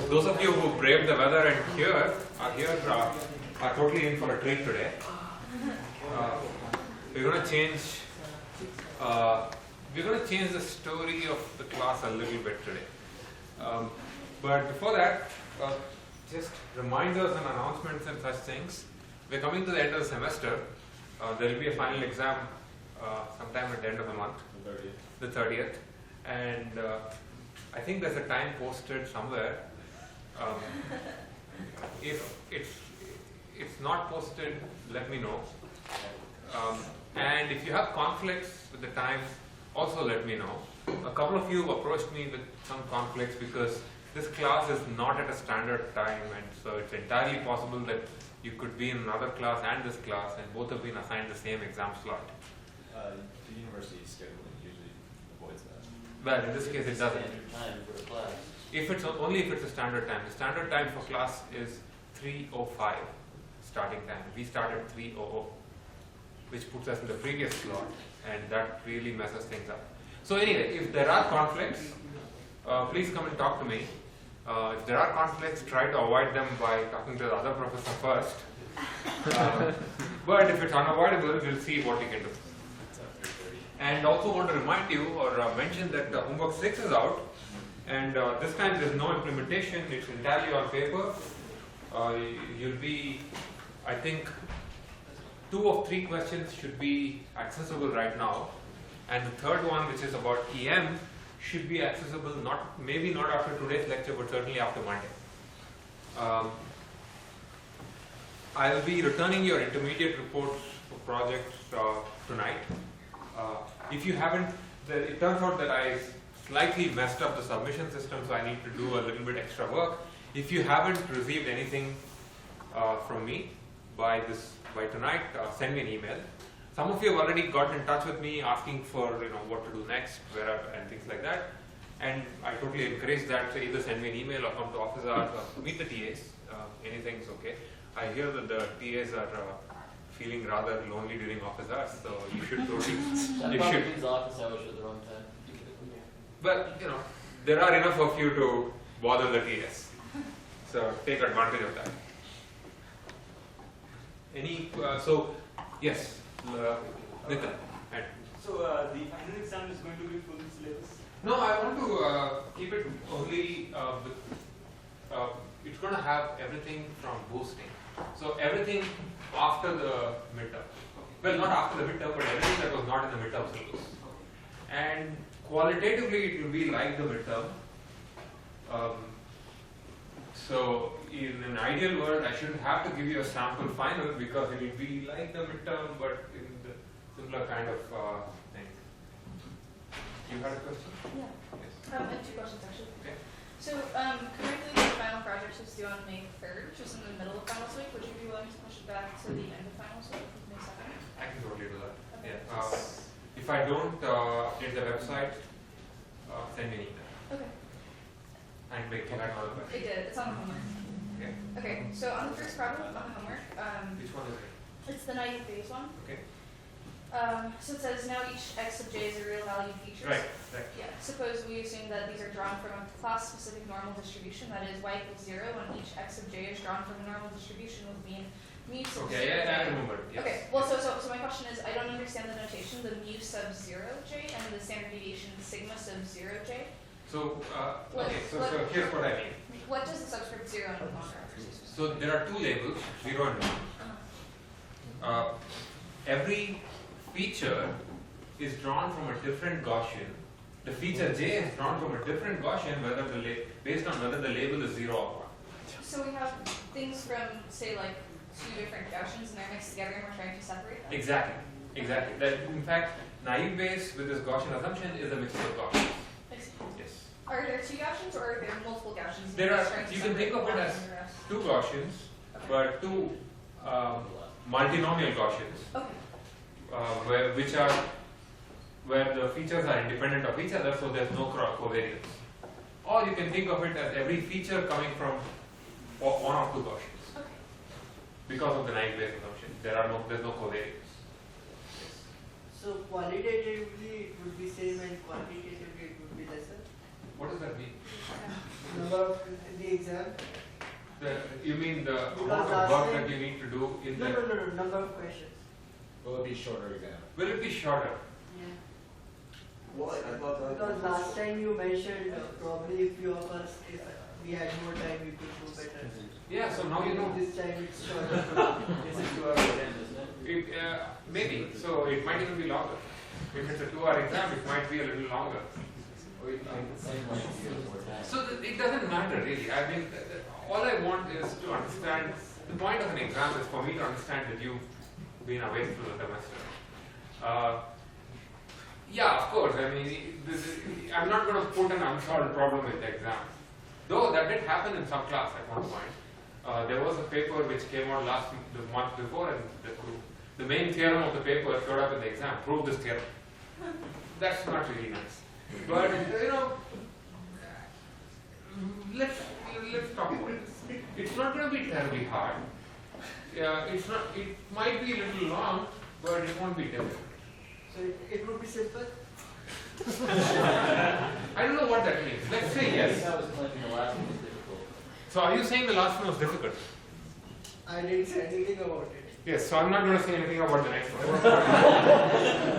Those of you who braved the weather and are totally in for a treat today. We're going to change the story of the class a little bit today. But before that, just reminders and announcements and such things. We're coming to the end of the semester. There will be a final exam sometime at the end of the month, the 30th. And I think there's a time posted somewhere. If it's not posted, let me know. And if you have conflicts with the time, also let me know. A couple of you approached me with some conflicts because this class is not at a standard time, and so it's entirely possible that you could be in another class and this class, and both have been assigned the same exam slot. The university scheduling usually avoids that. Well, in this case, it doesn't. Standard time for a class. Only if it's a standard time. The standard time for class is 3:05 starting time. We start at 3:00, which puts us in the previous slot, and that really messes things up. So anyway, if there are conflicts, please come and talk to me. If there are conflicts, try to avoid them by talking to the other professor first. But if it's unavoidable, we'll see what we can do. And also want to remind you or mention that homework 6 is out, and this time there's no implementation. It's entirely on paper. You'll be, I think, 2 of 3 questions should be accessible right now, and the third one, which is about EM, should be accessible maybe not after today's lecture, but certainly after Monday. I'll be returning your intermediate reports for projects tonight. If you haven't, it turns out that I slightly messed up the submission system, so I need to do a little bit extra work. If you haven't received anything from me by tonight, send me an email. Some of you have already gotten in touch with me asking for what to do next, and things like that. And I totally encourage that. So either send me an email or come to office hours or meet the TAs. Anything's okay. I hear that the TAs are feeling rather lonely during office hours, so you should totally. That probably means office hours are the wrong time. But there are enough of you to bother the TAs, so take advantage of that. Yes. Nitin. So the final exam is going to be full syllabus? No, I want to keep it only it's going to have everything from boosting. So everything after the midterm. Well, not after the midterm, but everything that was not in the midterm syllabus. And qualitatively, it will be like the midterm. So in an ideal world, I shouldn't have to give you a sample final because it will be like the midterm, but in the similar kind of thing. You had a question? Yeah. Yes. I have 2 questions actually. Okay. So currently the final project is due on May 3rd, which is in the middle of finals week. Would you be willing to push it back to the end of finals week, May 2nd? I can totally do that. Okay. Yeah. If I don't update the website, send me an email. Okay. And make you had another question. It did. It's on the homework. Okay. Okay. So on the first problem on the homework, Which one is it? it's the Naïve Bayes one. Okay. So it says now each x sub j is a real valued feature. Right. Yeah. Suppose we assume that these are drawn from a class-specific normal distribution, that is y equals 0, and each x sub j is drawn from a normal distribution with mean mu sub 0 Okay. j. Yeah, I remember. Yes. Okay. Well, so my question is, I don't understand the notation, the mu sub 0 j and the standard deviation sigma sub 0 j. So okay. So here's what I mean. What does the subscript 0 and 1 represent? So there are 2 labels, 0 and 1. Every feature is drawn from a different Gaussian. The feature j is drawn from a different Gaussian based on whether the label is 0 or 1. So we have things from, say, like 2 different Gaussians and they're mixed together and we're trying to separate them? Exactly. That, in fact, Naïve Bayes with this Gaussian assumption is a mixture of Gaussians. Yes. Are there 2 Gaussians or are there multiple Gaussians? There are. You can think of it as 2 Gaussians, but 2 multinomial Gaussians. Okay. Where the features are independent of each other, so there's no covariance. Or you can think of it as every feature coming from 1 or 2 Gaussians. Okay. Because of the Naïve Bayes assumption, there's no covariance. Yes. So qualitatively it would be same and quantitatively it would be lesser? What does that mean? Number of the exam. You mean the Because amount of last work time- that you need to do in No, the... no, no, no, number of questions. Will it be shorter exam? Will it be shorter? What? Because last time you mentioned probably if few of us, if we had more time, we could do better. Yeah, so now you know. This time it's shorter. It's a 2 hour exam, isn't it? Maybe, so it might even be longer. If it's a 2-hour exam, it might be a little longer. So it doesn't matter really. I mean, all I want is to understand, the point of an exam is for me to understand that you've been away through the semester. Yeah, of course, I mean, I'm not going to put an unsolved problem in the exam. Though that did happen in some class at one point. There was a paper which came out the month before, and the main theorem of the paper showed up in the exam, prove this theorem. That's not really nice. But, you know, let's talk about this. It's not going to be terribly hard. It might be a little long, but it won't be difficult. So it would be simple. I don't know what that means. Let's say I think yes. I was claiming the last one was difficult. So are you saying the last one was difficult? I didn't say anything about it. Yes, so I'm not going to say anything about the next one.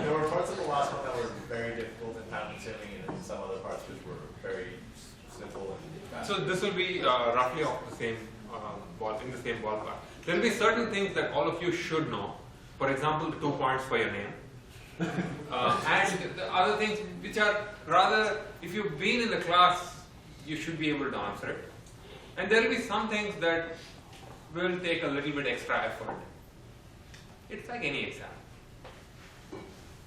There were parts of the last one that were very difficult and time consuming, and some other parts which were very simple and fast. So this will be roughly of the same in the same ballpark. There will be certain things that all of you should know. For example, the 2 points for your name. And the other things which are rather, if you've been in the class, you should be able to answer it. And there will be some things that will take a little bit extra effort. It's like any exam.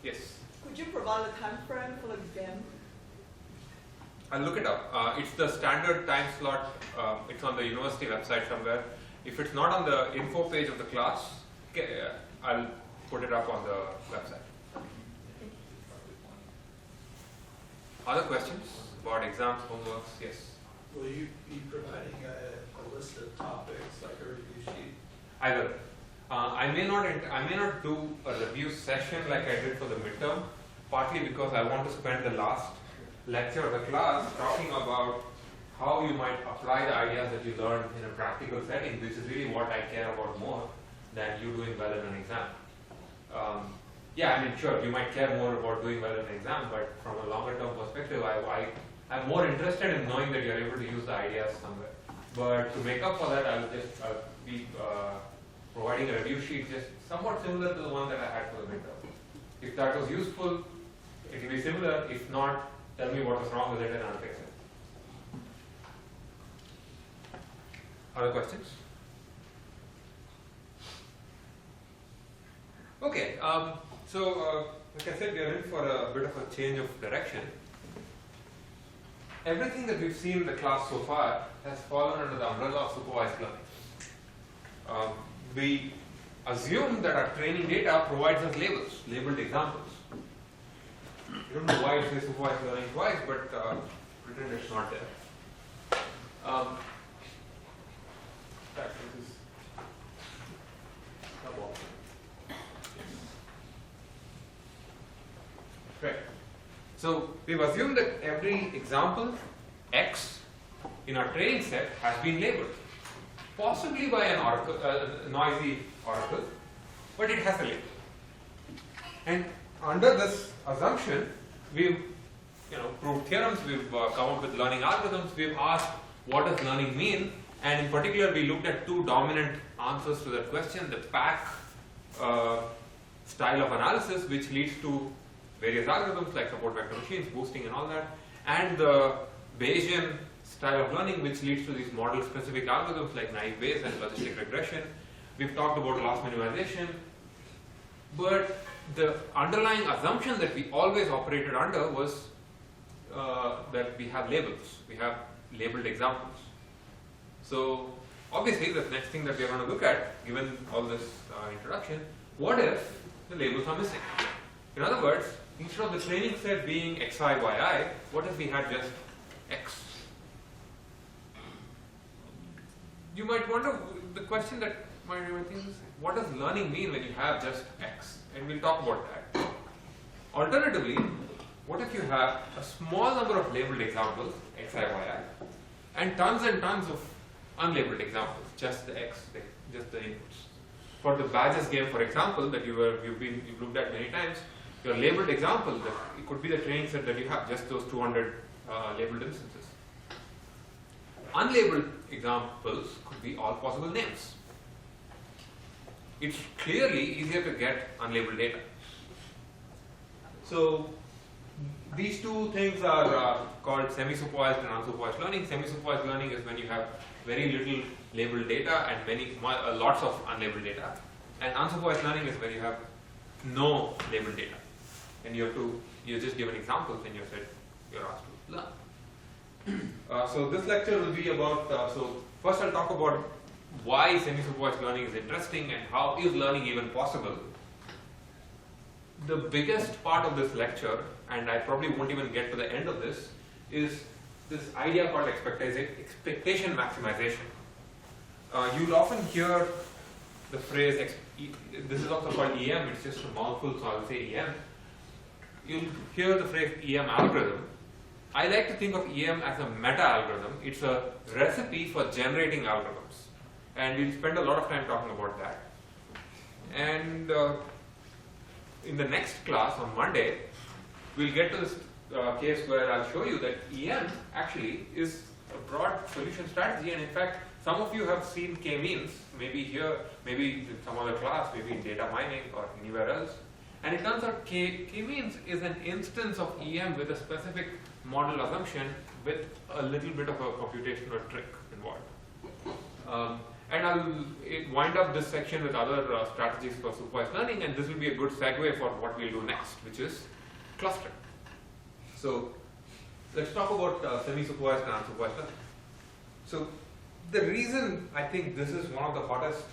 Yes? Could you provide a time frame for the exam? I'll look it up. It's the standard time slot. It's on the university website somewhere. If it's not on the info page of the class, I'll put it up on the website. Other questions about exams, homeworks? Yes? Will you be providing a list of topics like a review sheet? I will. I may not do a review session like I did for the midterm, partly because I want to spend the last lecture of the class talking about how you might apply the ideas that you learned in a practical setting, which is really what I care about more than you doing well in an exam. Yeah, I mean, sure, you might care more about doing well in an exam, but from a longer term perspective, I'm more interested in knowing that you're able to use the ideas somewhere. But to make up for that, I'll be providing a review sheet just somewhat similar to the one that I had for the midterm. If that was useful, it will be similar. If not, tell me what was wrong with it and I'll fix it. Other questions? Okay, so like I said, we are in for a bit of a change of direction. Everything that we've seen in the class so far has fallen under the umbrella of supervised learning. We assume that our training data provides us labels, labeled examples. I don't know why it says supervised learning twice, but pretend it's not there. This is a ball. Right. So we've assumed that every example X in our training set has been labeled, possibly by an oracle, noisy oracle, but it has a label. And under this assumption, we've proved theorems, we've come up with learning algorithms, we've asked what does learning mean, and in particular we looked at 2 dominant answers to that question, the PAC style of analysis, which leads to various algorithms like support vector machines, boosting and all that, and the Bayesian style of learning, which leads to these model-specific algorithms like Naïve Bayes and logistic regression. We've talked about loss minimization, but the underlying assumption that we always operated under was that we have labels, we have labeled examples. So obviously the next thing that we are going to look at, given all this introduction, what if the labels are missing? In other words, instead of the training set being xi, yi, what if we had just x? You might wonder, the question that might think is, what does learning mean when you have just x? And we'll talk about that. Alternatively, what if you have a small number of labeled examples xi, yi, and tons of unlabeled examples, just the just the inputs. For the Bayes game, for example, that you've looked at many times, your labeled example, that it could be the training set that you have, just those 200 labeled instances. Unlabeled examples could be all possible names. It's clearly easier to get unlabeled data. So these two things are called semi-supervised and unsupervised learning. Semi-supervised learning is when you have very little labeled data and lots of unlabeled data. And unsupervised learning is where you have no labeled data. And you're just given examples and you're asked to learn. So this lecture will be about, so first I'll talk about why semi-supervised learning is interesting and how is learning even possible. The biggest part of this lecture, and I probably won't even get to the end of this, is this idea called expectation maximization. You'll often hear the phrase, this is also called EM, it's just a mouthful, so I'll say EM. You'll hear the phrase EM algorithm. I like to think of EM as a meta algorithm. It's a recipe for generating algorithms. And we'll spend a lot of time talking about that. And in the next class on Monday, we'll get to this case where I'll show you that EM actually is a broad solution strategy. And in fact, some of you have seen k-means, maybe here, maybe in some other class, maybe in data mining or anywhere else. And it turns out k-means is an instance of EM with a specific model assumption with a little bit of a computational trick involved. And I'll wind up this section with other strategies for supervised learning, and this will be a good segue for what we'll do next, which is clustering. So let's talk about semi-supervised and unsupervised learning. So the reason I think this is one of the hottest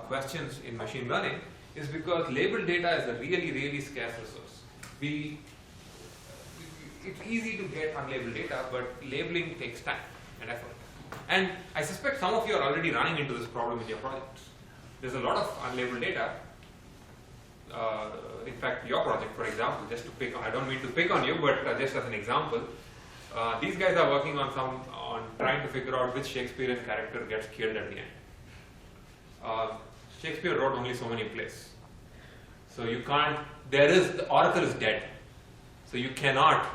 questions in machine learning is because labeled data is a really, really scarce resource. It's easy to get unlabeled data, but labeling takes time and effort. And I suspect some of you are already running into this problem in your projects. There's a lot of unlabeled data. In fact, your project, for example, just to pick, I don't mean to pick on you, but just as an example, these guys are working on trying to figure out which Shakespearean character gets killed at the end. Shakespeare wrote only so many plays. So you can't, the oracle is dead. So you cannot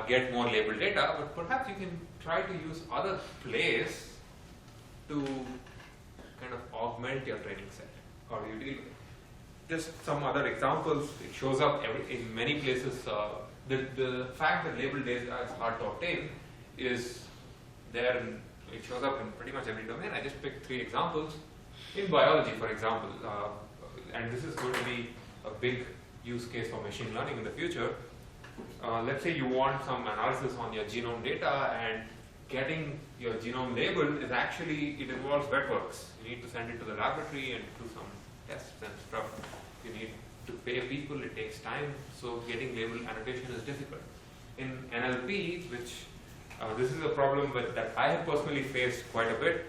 get more labeled data, but perhaps you can try to use other plays to kind of augment your training set. How do you deal with it? Just some other examples. It shows up in many places. The fact that labeled data is hard to obtain is there. It shows up in pretty much every domain. I just picked 3 examples. In biology, for example, and this is going to be a big use case for machine learning in the future. Let's say you want some analysis on your genome data, and getting your genome labeled is actually, it involves wet works. You need to send it to the laboratory and do some tests and stuff. You need to pay people, it takes time, so getting label annotation is difficult. In NLP, which this is a problem that I have personally faced quite a bit,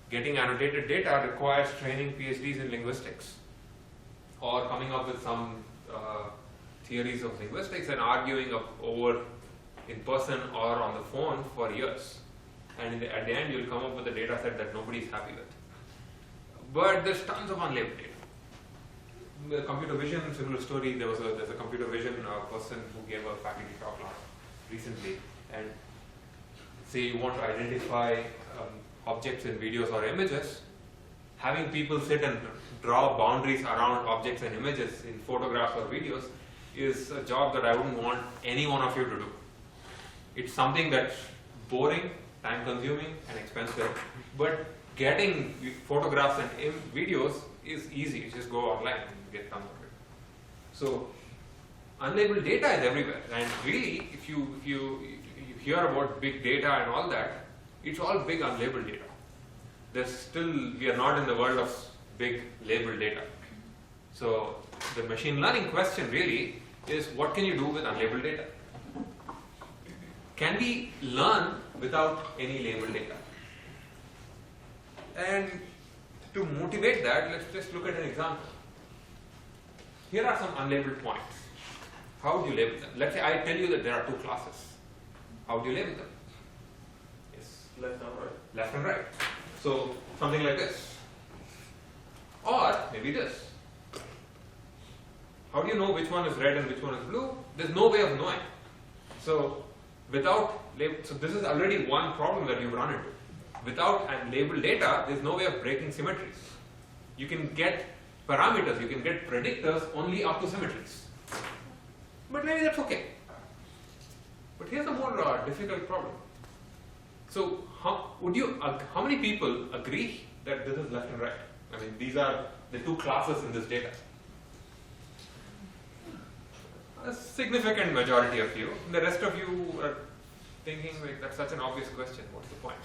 getting annotated data requires training PhDs in linguistics or coming up with some theories of linguistics and arguing over in person or on the phone for years. And at the end, you'll come up with a data set that nobody's happy with. But there's tons of unlabeled data. The computer vision, similar story, there's a computer vision person who gave a faculty talk recently, and say you want to identify objects in videos or images, having people sit and draw boundaries around objects and images in photographs or videos is a job that I wouldn't want any one of you to do. It's something that's boring, time consuming and expensive, but getting photographs and videos is easy. You just go online and get tons of it. So unlabeled data is everywhere, and really if you hear about big data and all that, it's all big unlabeled data. We are not in the world of big labeled data. So the machine learning question really is, what can you do with unlabeled data? Can we learn without any labeled data? And to motivate that, let's just look at an example. Here are some unlabeled points. How would you label them? Let's say I tell you that there are 2 classes. How do you label them? left and right. left and right. So something like this. Or maybe this. How do you know which one is red and which one is blue? There's no way of knowing. So so this is already one problem that you've run into. Without unlabeled data, there's no way of breaking symmetries. You can get parameters, you can get predictors only up to symmetries. But maybe that's okay. But here's a more difficult problem. So how many people agree that this is left and right? I mean, these are the two classes in this data. A significant majority of you. The rest of you are thinking, like, that's such an obvious question, what's the point?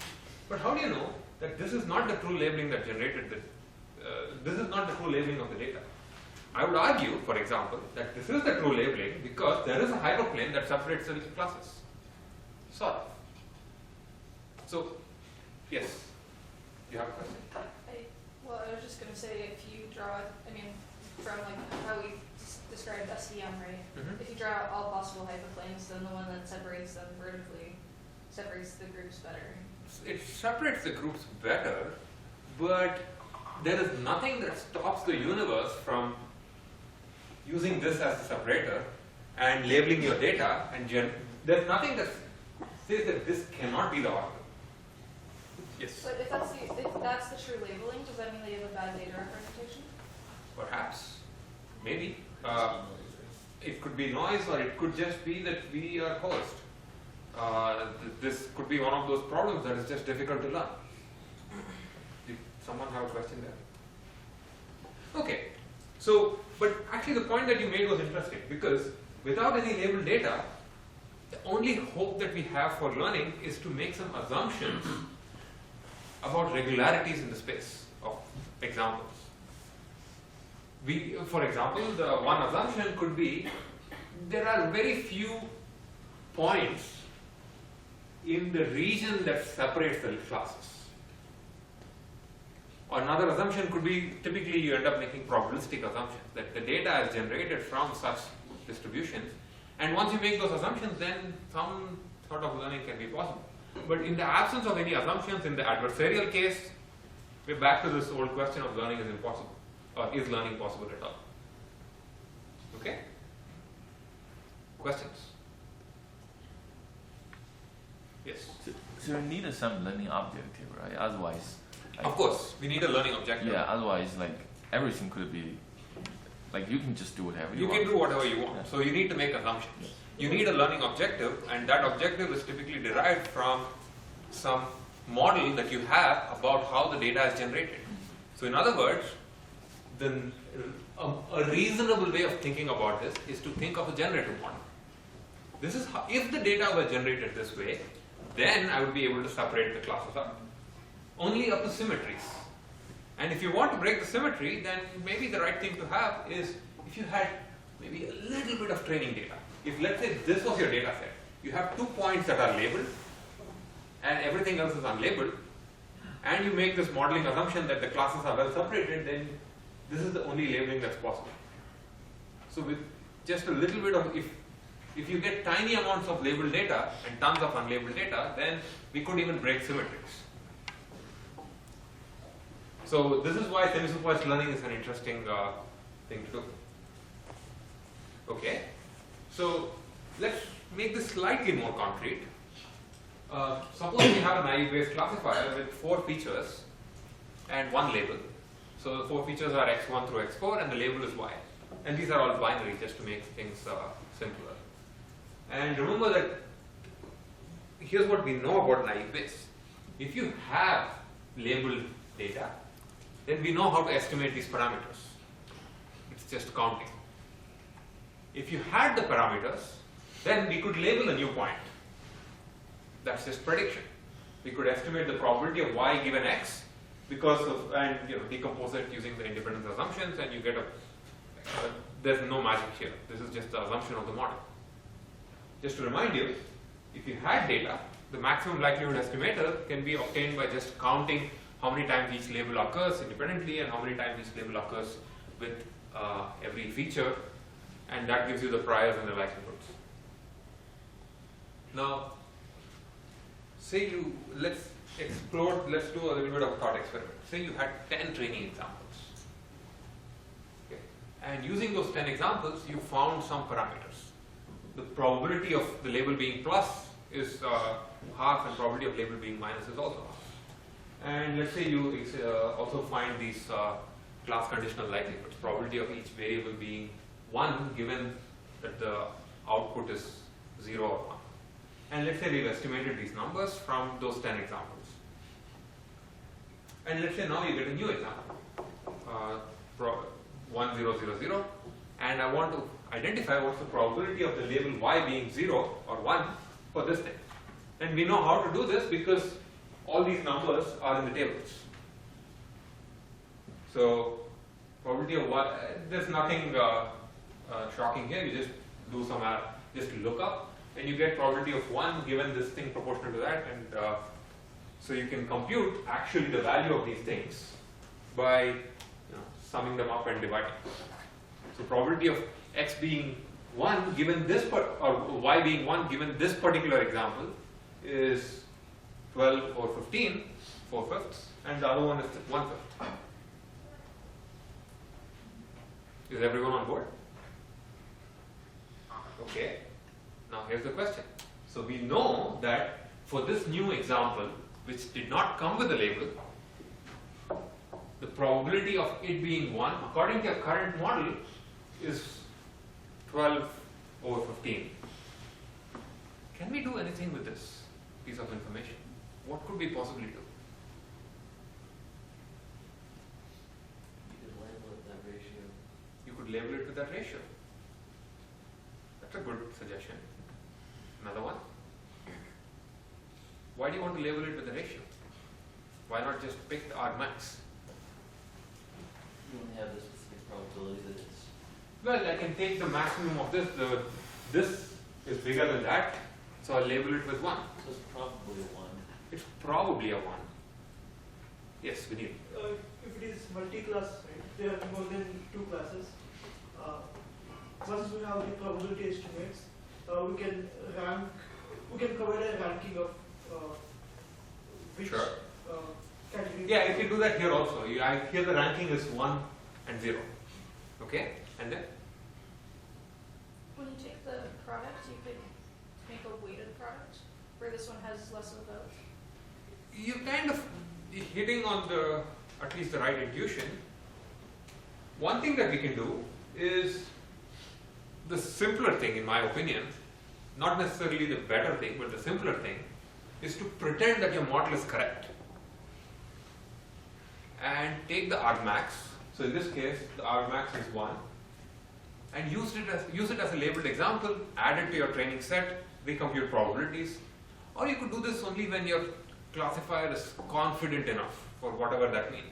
But how do you know that this is not the true labeling that generated this? This is not the true labeling of the data. I would argue, for example, that this is the true labeling because there is a hyperplane that separates the classes. Sort of. So, yes, you have a question? Well, I was just going to say, if you draw, from like how we described SEM, right? Mhm. If you draw out all possible hyperplanes, then the one that separates them vertically separates the groups better. It separates the groups better, but there is nothing that stops the universe from using this as a separator and labeling your data, and there's nothing that says that this cannot be the order. Yes, But if that's the true labeling, does that mean that you have a bad data representation? perhaps, maybe. It could be noise, or it could just be that we are host. This could be one of those problems that is just difficult to learn. Did someone have a question there? Okay, so, but actually the point that you made was interesting, because without any labeled data, the only hope that we have for learning is to make some assumptions about regularities in the space of examples. For example, the one assumption could be there are very few points in the region that separates the classes. Another assumption could be, typically you end up making probabilistic assumptions, that the data is generated from such distributions, and once you make those assumptions, then some sort of learning can be possible. But in the absence of any assumptions, in the adversarial case, we're back to this old question of learning is impossible, or is learning possible at all? Okay? Questions? Yes? So you need some learning objective, right? Otherwise, like, Of course, we need a learning objective. yeah. Otherwise, like everything could be, like you can just do whatever you You want. can do whatever you want. Yeah. So you need to make assumptions. You need a learning objective, and that objective is typically derived from some model that you have about how the data is generated. So in other words, a reasonable way of thinking about this is to think of a generative model. This is how, if the data were generated this way, then I would be able to separate the classes up. Only up to symmetries. And if you want to break the symmetry, then maybe the right thing to have is if you had maybe a little bit of training data. If, let's say, this was your data set, you have 2 points that are labeled and everything else is unlabeled, and you make this modeling assumption that the classes are well separated, then this is the only labeling that's possible. So with just a little bit of, if you get tiny amounts of labeled data and tons of unlabeled data, then we could even break symmetries. So this is why semi-supervised learning is an interesting thing to do. Okay, so let's make this slightly more concrete. Suppose we have a naive Bayes classifier with 4 features and 1 label. So the 4 features are x1 through x4 and the label is y. And these are all binary just to make things simpler. And remember that here's what we know about naive Bayes. If you have labeled data, then we know how to estimate these parameters. It's just counting. If you had the parameters, then we could label a new point. That's just prediction. We could estimate the probability of y given x because of, and decompose it using the independence assumptions, and you get there's no magic here. This is just the assumption of the model. Just to remind you, if you had data, the maximum likelihood estimator can be obtained by just counting how many times each label occurs independently and how many times each label occurs with every feature, and that gives you the priors and the likelihoods. Now, explore, let's do a little bit of thought experiment. Say you had 10 training examples. Okay. And using those 10 examples, you found some parameters. The probability of the label being plus is half, and probability of label being minus is also half. And let's say you also find these class conditional likelihoods, probability of each variable being 1 given that the output is 0 or 1. And let's say we've estimated these numbers from those 10 examples. And let's say now you get a new example, 1, 0, 0, 0, and I want to identify what's the probability of the label y being 0 or 1 for this thing. And we know how to do this because all these numbers are in the tables. So probability of y, there's nothing shocking here. You just do some just look up, and you get probability of 1 given this thing proportional to that, and so you can compute actually the value of these things by summing them up and dividing. So probability of x being 1 given this or y being 1 given this particular example is 12 or 15, 4/5, and the other one is 1/5. Is everyone on board? Okay. Now here's the question. So we know that for this new example, which did not come with a label, the probability of it being 1, according to your current model, is 12 over 15. Can we do anything with this piece of information? What could we possibly do? You could label it that ratio. You could label it with that ratio. That's a good suggestion. Another one. Why do you want to label it with the ratio? Why not just pick the argmax? You wouldn't have the specific probability that it's. Well, I can take the maximum of this. This is bigger than that, so I'll label it with 1. So it's probably a 1. It's probably a 1. Yes, we need. If it is multi-class, right, there are more than 2 classes. Once we have the probability estimates, we can provide a ranking of which Sure. category. Yeah, if you do that here also, here the ranking is 1 and 0. Okay, and then When you take the product, you could make a weighted product, where this one has less of a vote. you kind of hitting on at least the right intuition. One thing that we can do is the simpler thing, in my opinion, not necessarily the better thing, but the simpler thing, is to pretend that your model is correct and take the argmax. So in this case, the argmax is 1, and use it as a labeled example, add it to your training set, recompute probabilities. Or you could do this only when your classifier is confident enough, for whatever that means.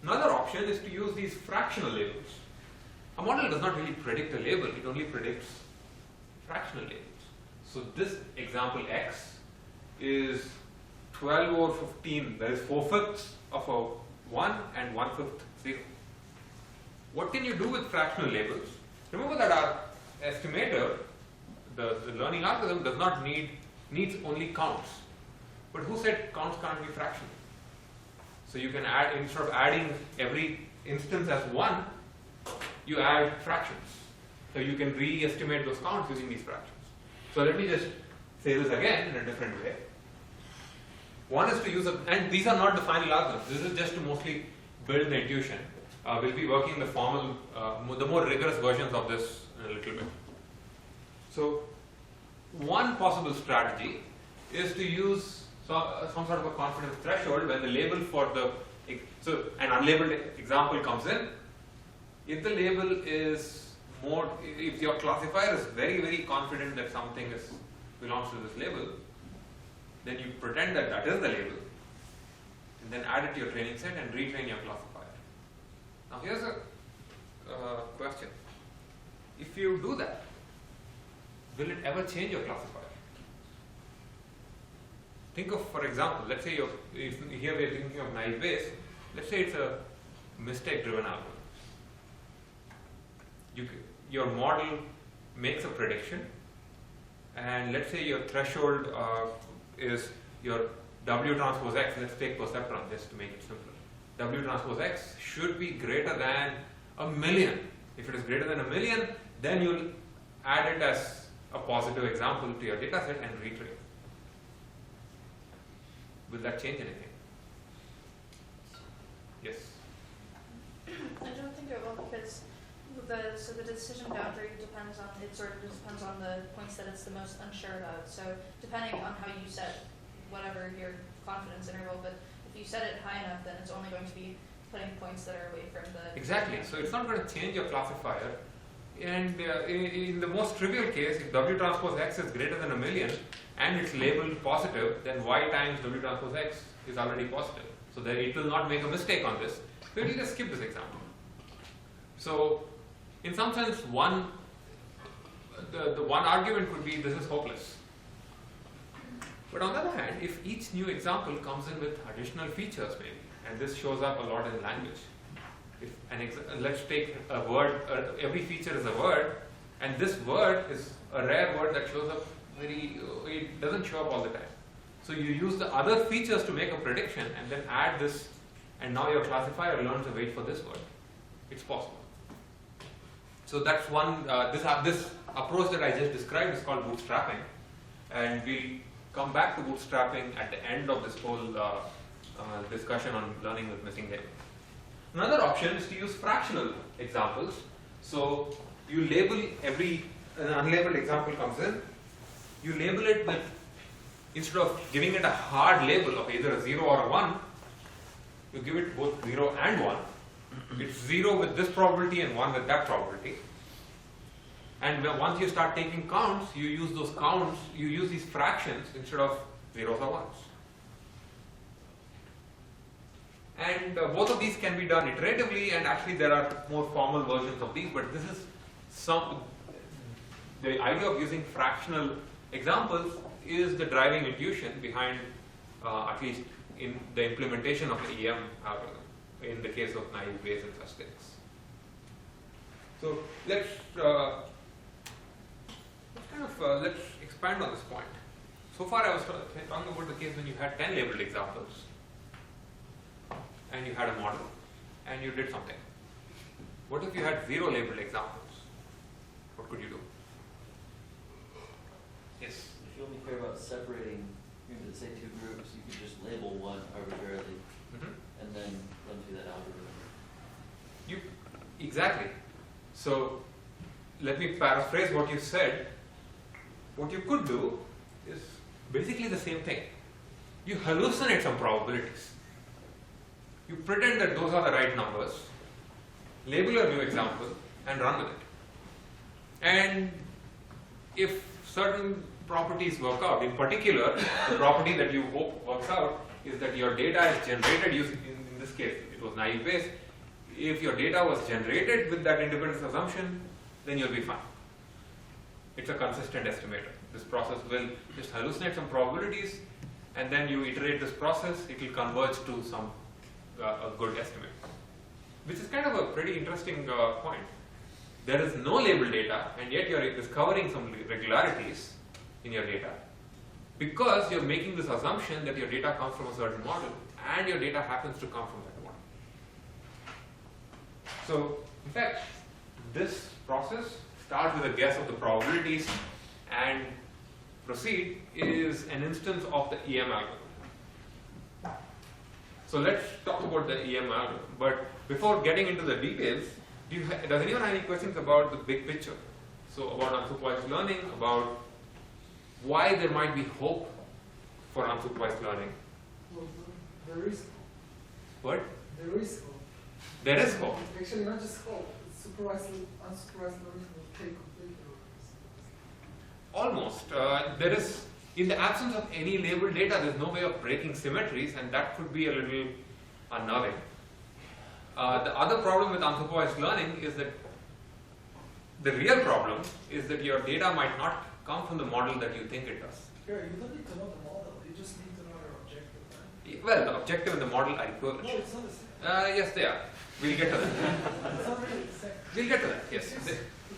Another option is to use these fractional labels. A model does not really predict a label, it only predicts fractional labels. So this example x is 12 over 15, that is 4/5 of a 1 and 1/5 0. What can you do with fractional labels? Remember that our estimator, the learning algorithm, does not needs only counts. But who said counts can't be fractional? So you can add, instead of adding every instance as 1, you add fractions. So you can re-estimate those counts using these fractions. So let me just say this again in a different way. One is to use and these are not the final algorithms. This is just to mostly build the intuition. We'll be working the formal, the more rigorous versions of this in a little bit. So one possible strategy is to use some sort of a confidence threshold when the label for so an unlabeled example comes in. If the label is if your classifier is very, very confident that something belongs to this label, then you pretend that that is the label, and then add it to your training set and retrain your classifier. Now here's a question. If you do that, will it ever change your classifier? Think of, for example, let's say here we are thinking of Naïve Bayes. Let's say it's a mistake-driven algorithm. Your model makes a prediction, and let's say your threshold is your W transpose X, let's take perceptron just to make it simpler. W transpose X should be greater than 1,000,000. If it is greater than 1,000,000, then you'll add it as a positive example to your data set and retrain. Will that change anything? Yes. I don't think it will, because the decision boundary depends on, it sort of just depends on the points that it's the most unsure about. So depending on how you set whatever your confidence interval, but if you set it high enough, then it's only going to be putting points that are away from the... Exactly. So it's not going to change your classifier. And in the most trivial case, if W transpose X is greater than 1,000,000 and it's labeled positive, then Y times W transpose X is already positive. So then it will not make a mistake on this. So it will just skip this example. So in some sense, the one argument could be this is hopeless. But on the other hand, if each new example comes in with additional features maybe, and this shows up a lot in language. If let's take a word, every feature is a word, and this word is a rare word that shows up it doesn't show up all the time. So you use the other features to make a prediction and then add this, and now your classifier learns to wait for this word. It's possible. So that's one, this approach that I just described is called bootstrapping, and we'll come back to bootstrapping at the end of this whole discussion on learning with missing data. Another option is to use fractional examples. So you label an unlabeled example comes in, you label it with, instead of giving it a hard label of either a 0 or a 1, you give it both 0 and 1. It's 0 with this probability and 1 with that probability. And once you start taking counts, you use those counts, you use these fractions instead of zeros or ones. And both of these can be done iteratively, and actually there are more formal versions of these, but this is the idea of using fractional examples is the driving intuition behind, at least in the implementation of the EM algorithm, in the case of Naïve, Bayes, and such things. So let's expand on this point. So far I was talking about the case when you had 10 labeled examples, and you had a model, and you did something. What if you had 0 labeled examples? What could you do? Yes? If you only care about separating into, say, two groups, you could just label one arbitrarily and then run through that algorithm. Exactly. So let me paraphrase what you said. What you could do is basically the same thing. You hallucinate some probabilities. You pretend that those are the right numbers, label a new example, and run with it. And if certain properties work out, in particular, the property that you hope works out is that your data is generated using, in this case, it was Naïve Bayes. If your data was generated with that independence assumption, then you'll be fine. It's a consistent estimator. This process will just hallucinate some probabilities, and then you iterate this process, it will converge to some a good estimate. Which is kind of a pretty interesting point. There is no labeled data, and yet you're discovering some regularities in your data because you're making this assumption that your data comes from a certain model, and your data happens to come from that model. So, in fact, this process, start with a guess of the probabilities and proceed, is an instance of the EM algorithm. So let's talk about the EM algorithm. But before getting into the details, does anyone have any questions about the big picture? So about unsupervised learning, about why there might be hope for unsupervised learning. Well, there is What? there is hope. There is hope. Actually, not just hope. Unsupervised learning will take completely over. Almost. There is, in the absence of any labeled data, there's no way of breaking symmetries, and that could be a little unnerving. The other problem with unsupervised learning is that the real problem is that your data might not come from the model that you think it does. Yeah, you don't need to know the model. You just need to know your objective, right? Well, the objective and the model are equivalent. No, it's not the same. Yes, they are. We'll get to that. It's not really the same. We'll get to that, yes. If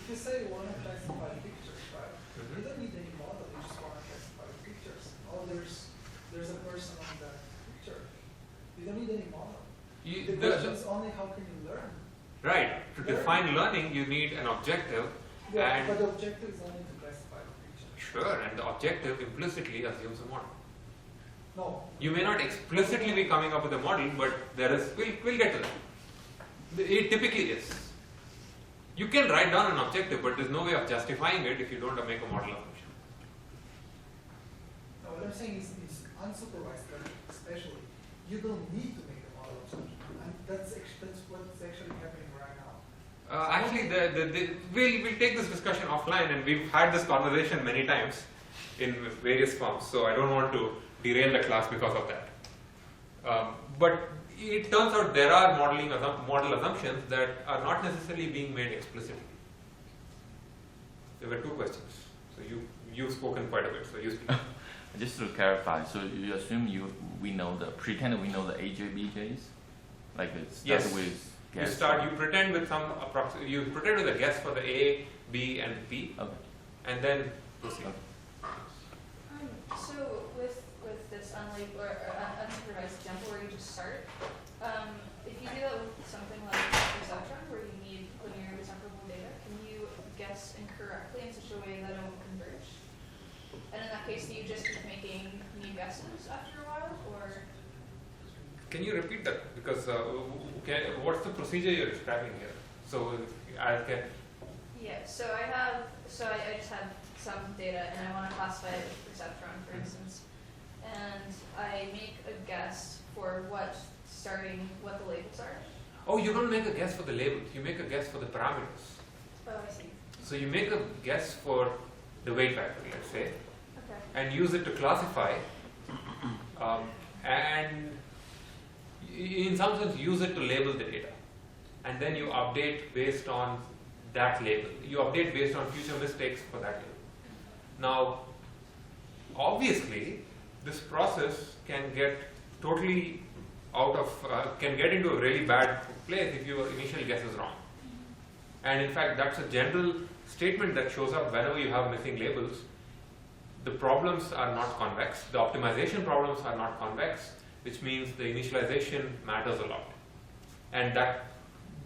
you say you want to classify pictures, right? You don't need any model. You just want to classify pictures. Oh, there's a person on the don't need any model. You, The question is only how can you learn? right. To define learning, you need an objective. Yeah, And but the objective is only to classify the creature. sure, and the objective implicitly assumes a model. No. You may not explicitly be coming up with a model, but there is. We'll get to that. It typically is. You can write down an objective, but there's no way of justifying it if you don't make a model assumption. No, what I'm saying is unsupervised learning, especially, you don't need to make a model assumption. And that's what's actually happening right now. Actually, we'll take this discussion offline, and we've had this conversation many times in various forms. So I don't want to derail the class because of that. But it turns out there are model assumptions that are not necessarily being made explicitly. There were two questions. So you've spoken quite a bit. So you speak. Just to clarify, so you assume pretend we know the AJ, BJs? Like it starts Yes. with You guess. you pretend with you pretend with a guess for the A, B, and P, Okay. and then proceed. So with this unlabeled or unsupervised example where you just start, if you do that with something like perceptron where you need linearly separable data, can you guess incorrectly in such a way that it won't converge? And in that case, do you just keep making new guesses after a while, or? Can you repeat that? Because what's the procedure you're describing here? So I can. Yeah. So I just have some data and I want to classify it with perceptron, for instance, and I make a guess for what the labels are. Oh, you don't make a guess for the labels. You make a guess for the parameters. Oh, I see. So you make a guess for the weight factor, let's say, Okay. and use it to classify, and in some sense use it to label the data, and then you update based on that label. You update based on future mistakes for that label. Now, obviously, this process can get totally can get into a really bad place if your initial guess is wrong. And in fact, that's a general statement that shows up whenever you have missing labels. The problems are not convex. The optimization problems are not convex, which means the initialization matters a lot. And that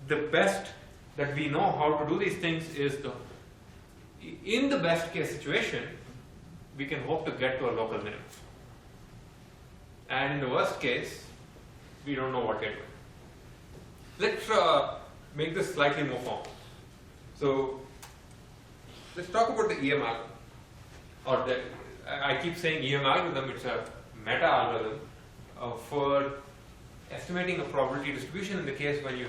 the best that we know how to do these things is in the best case situation, we can hope to get to a local minimum. And in the worst case, we don't know what we're doing. Let's make this slightly more formal. So let's talk about the EM algorithm. I keep saying EM algorithm, it's a meta algorithm for estimating a probability distribution in the case when you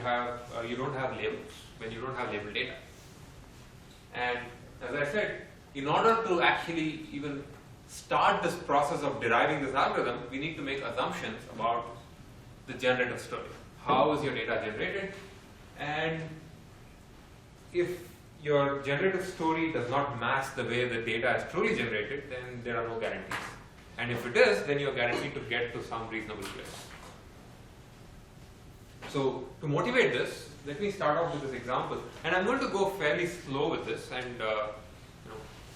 don't have labels, when you don't have labeled data. And as I said, in order to actually even start this process of deriving this algorithm, we need to make assumptions about the generative story. How is your data generated? And if your generative story does not match the way the data is truly generated, then there are no guarantees. And if it is, then you're guaranteed to get to some reasonable place. So to motivate this, let me start off with this example. And I'm going to go fairly slow with this and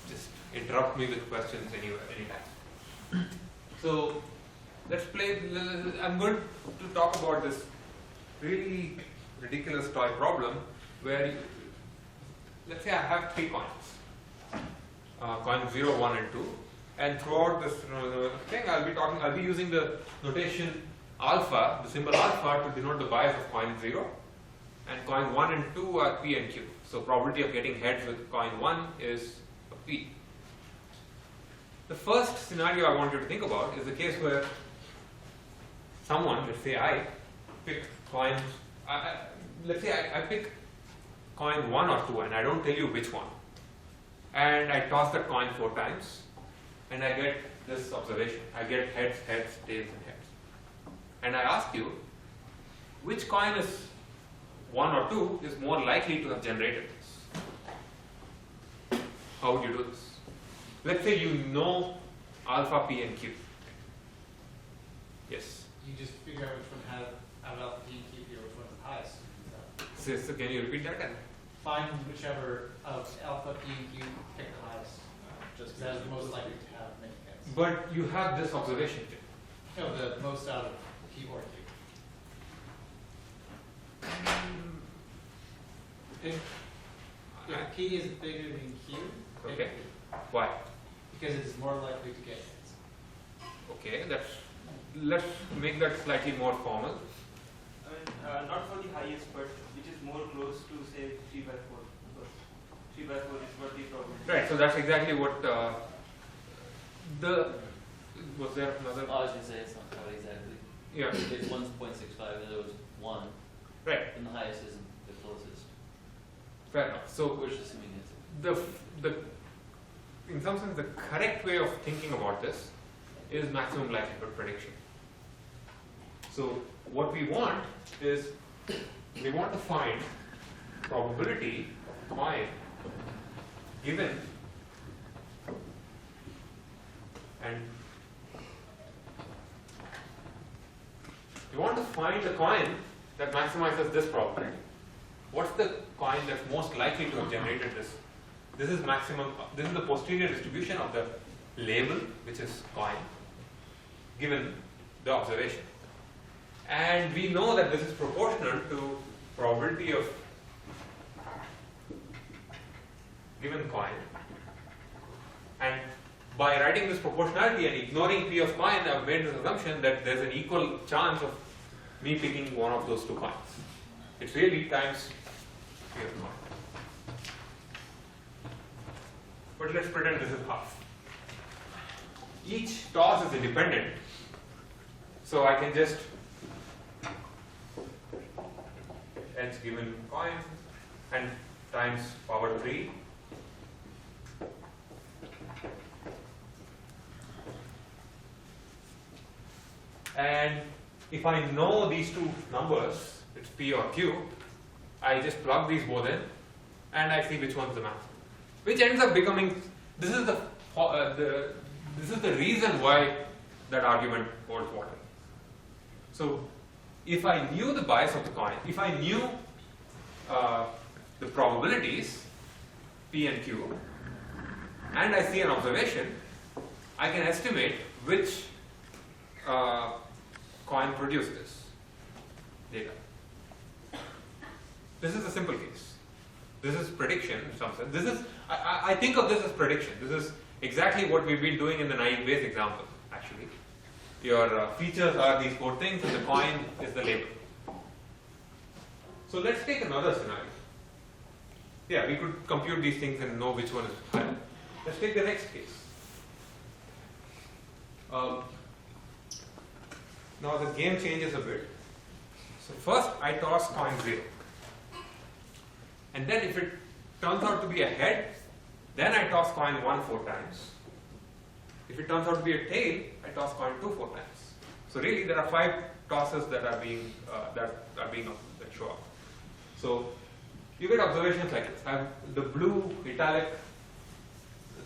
just interrupt me with questions anytime. So let's play. I'm going to talk about this really ridiculous toy problem where let's say I have 3 coins, coin 0, 1, and 2, and throughout this thing I'll be using the notation alpha, the symbol alpha, to denote the bias of coin 0, and coin 1 and 2 are P and Q. So probability of getting heads with coin 1 is a P. The first scenario I want you to think about is the case where someone, let's say I, pick coins, let's say I pick coin 1 or 2 and I don't tell you which one. And I toss that coin 4 times and I get this observation. I get heads, heads, tails, and heads. And I ask you, which coin is 1 or 2 is more likely to have generated this? How would you do this? Let's say you know alpha, P, and Q. Yes? You just figure out which one had out of alpha, P, and Q, figure which one is the highest. So can you repeat that? Find whichever of alpha, P, and Q pick the highest. Just because that is the most likely to have many hits. But you have this observation. No, the most out of P or Q. If P is bigger than Q, pick Okay. P, Why? because it's more likely to get hits. Okay, let's make that slightly more formal. I mean, not for the highest, but which is more close to say 3 by 4. Because 3 by 4 is what the probability. Right, so that's exactly what was there another? I was gonna say it's not quite exactly. Yeah, It's 1.65, and there was 1, right, and the highest isn't the closest. fair enough. So We're just assuming it's. the in some sense the correct way of thinking about this is maximum likelihood prediction. So what we want is we want to find probability coin given and we want to find the coin that maximizes this probability. What's the coin that's most likely to have generated this? This is maximum. This is the posterior distribution of the label, which is coin, given the observation. And we know that this is proportional to probability of given coin. And by writing this proportionality and ignoring P of coin, I've made this assumption that there's an equal chance of me picking one of those two coins. It's really times P of coin. But let's pretend this is half. Each toss is independent, so I can just hence given coin and times power 3. And if I know these two numbers, it's P or Q, I just plug these both in and I see which one's the maximum. Which ends up becoming, this is the reason why that argument holds water. So if I knew the bias of the coin, if I knew the probabilities P and Q, and I see an observation, I can estimate which coin produced this data. This is a simple case. This is prediction in some sense. This is, I think of this as prediction. This is exactly what we've been doing in the Naïve Bayes example, actually. Your features are these 4 things and the coin is the label. So let's take another scenario. Yeah, we could compute these things and know which one is higher. Let's take the next case. Now the game changes a bit. So first I toss coin 0. And then if it turns out to be a head, then I toss coin 1 4 times. If it turns out to be a tail, I toss coin 2 4 times. So really there are 5 tosses that are being that show up. So you get observations like this. I have the blue italic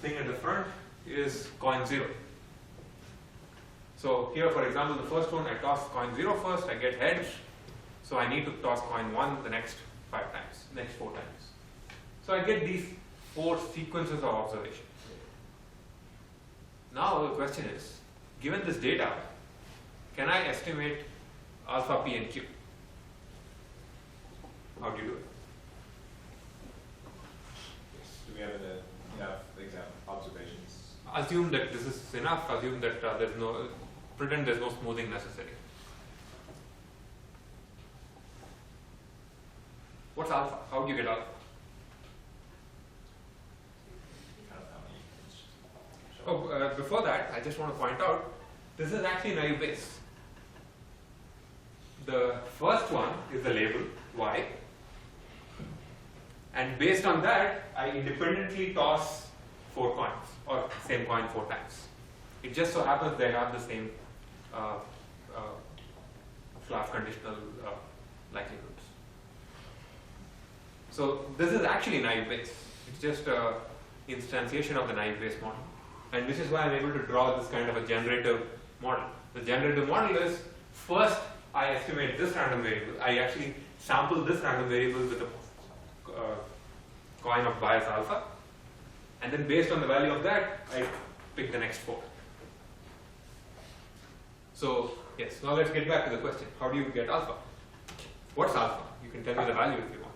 thing at the front is coin 0. So here, for example, the first one I toss coin 0 first, I get heads. So I need to toss coin 1 the next 5 times, next 4 times. So I get these 4 sequences of observation. Now the question is, given this data, can I estimate alpha, P and Q? How do you do it? Do we have enough example observations? Assume that this is enough, assume that pretend there's no smoothing necessary. What's alpha? How do you get alpha? Before that, I just want to point out, this is actually Naïve Bayes. The first one is the label, Y. And based on that, I independently toss 4 coins, or same coin 4 times. It just so happens they have the same Flash conditional likelihoods. So this is actually Naïve Bayes. It's just an instantiation of the Naïve Bayes model. And which is why I'm able to draw this kind of a generative model. The generative model is, first I estimate this random variable. I actually sample this random variable with a coin of bias alpha. And then based on the value of that, I pick the next 4. So, yes, now let's get back to the question. How do you get alpha? What's alpha? You can tell me the value if you want.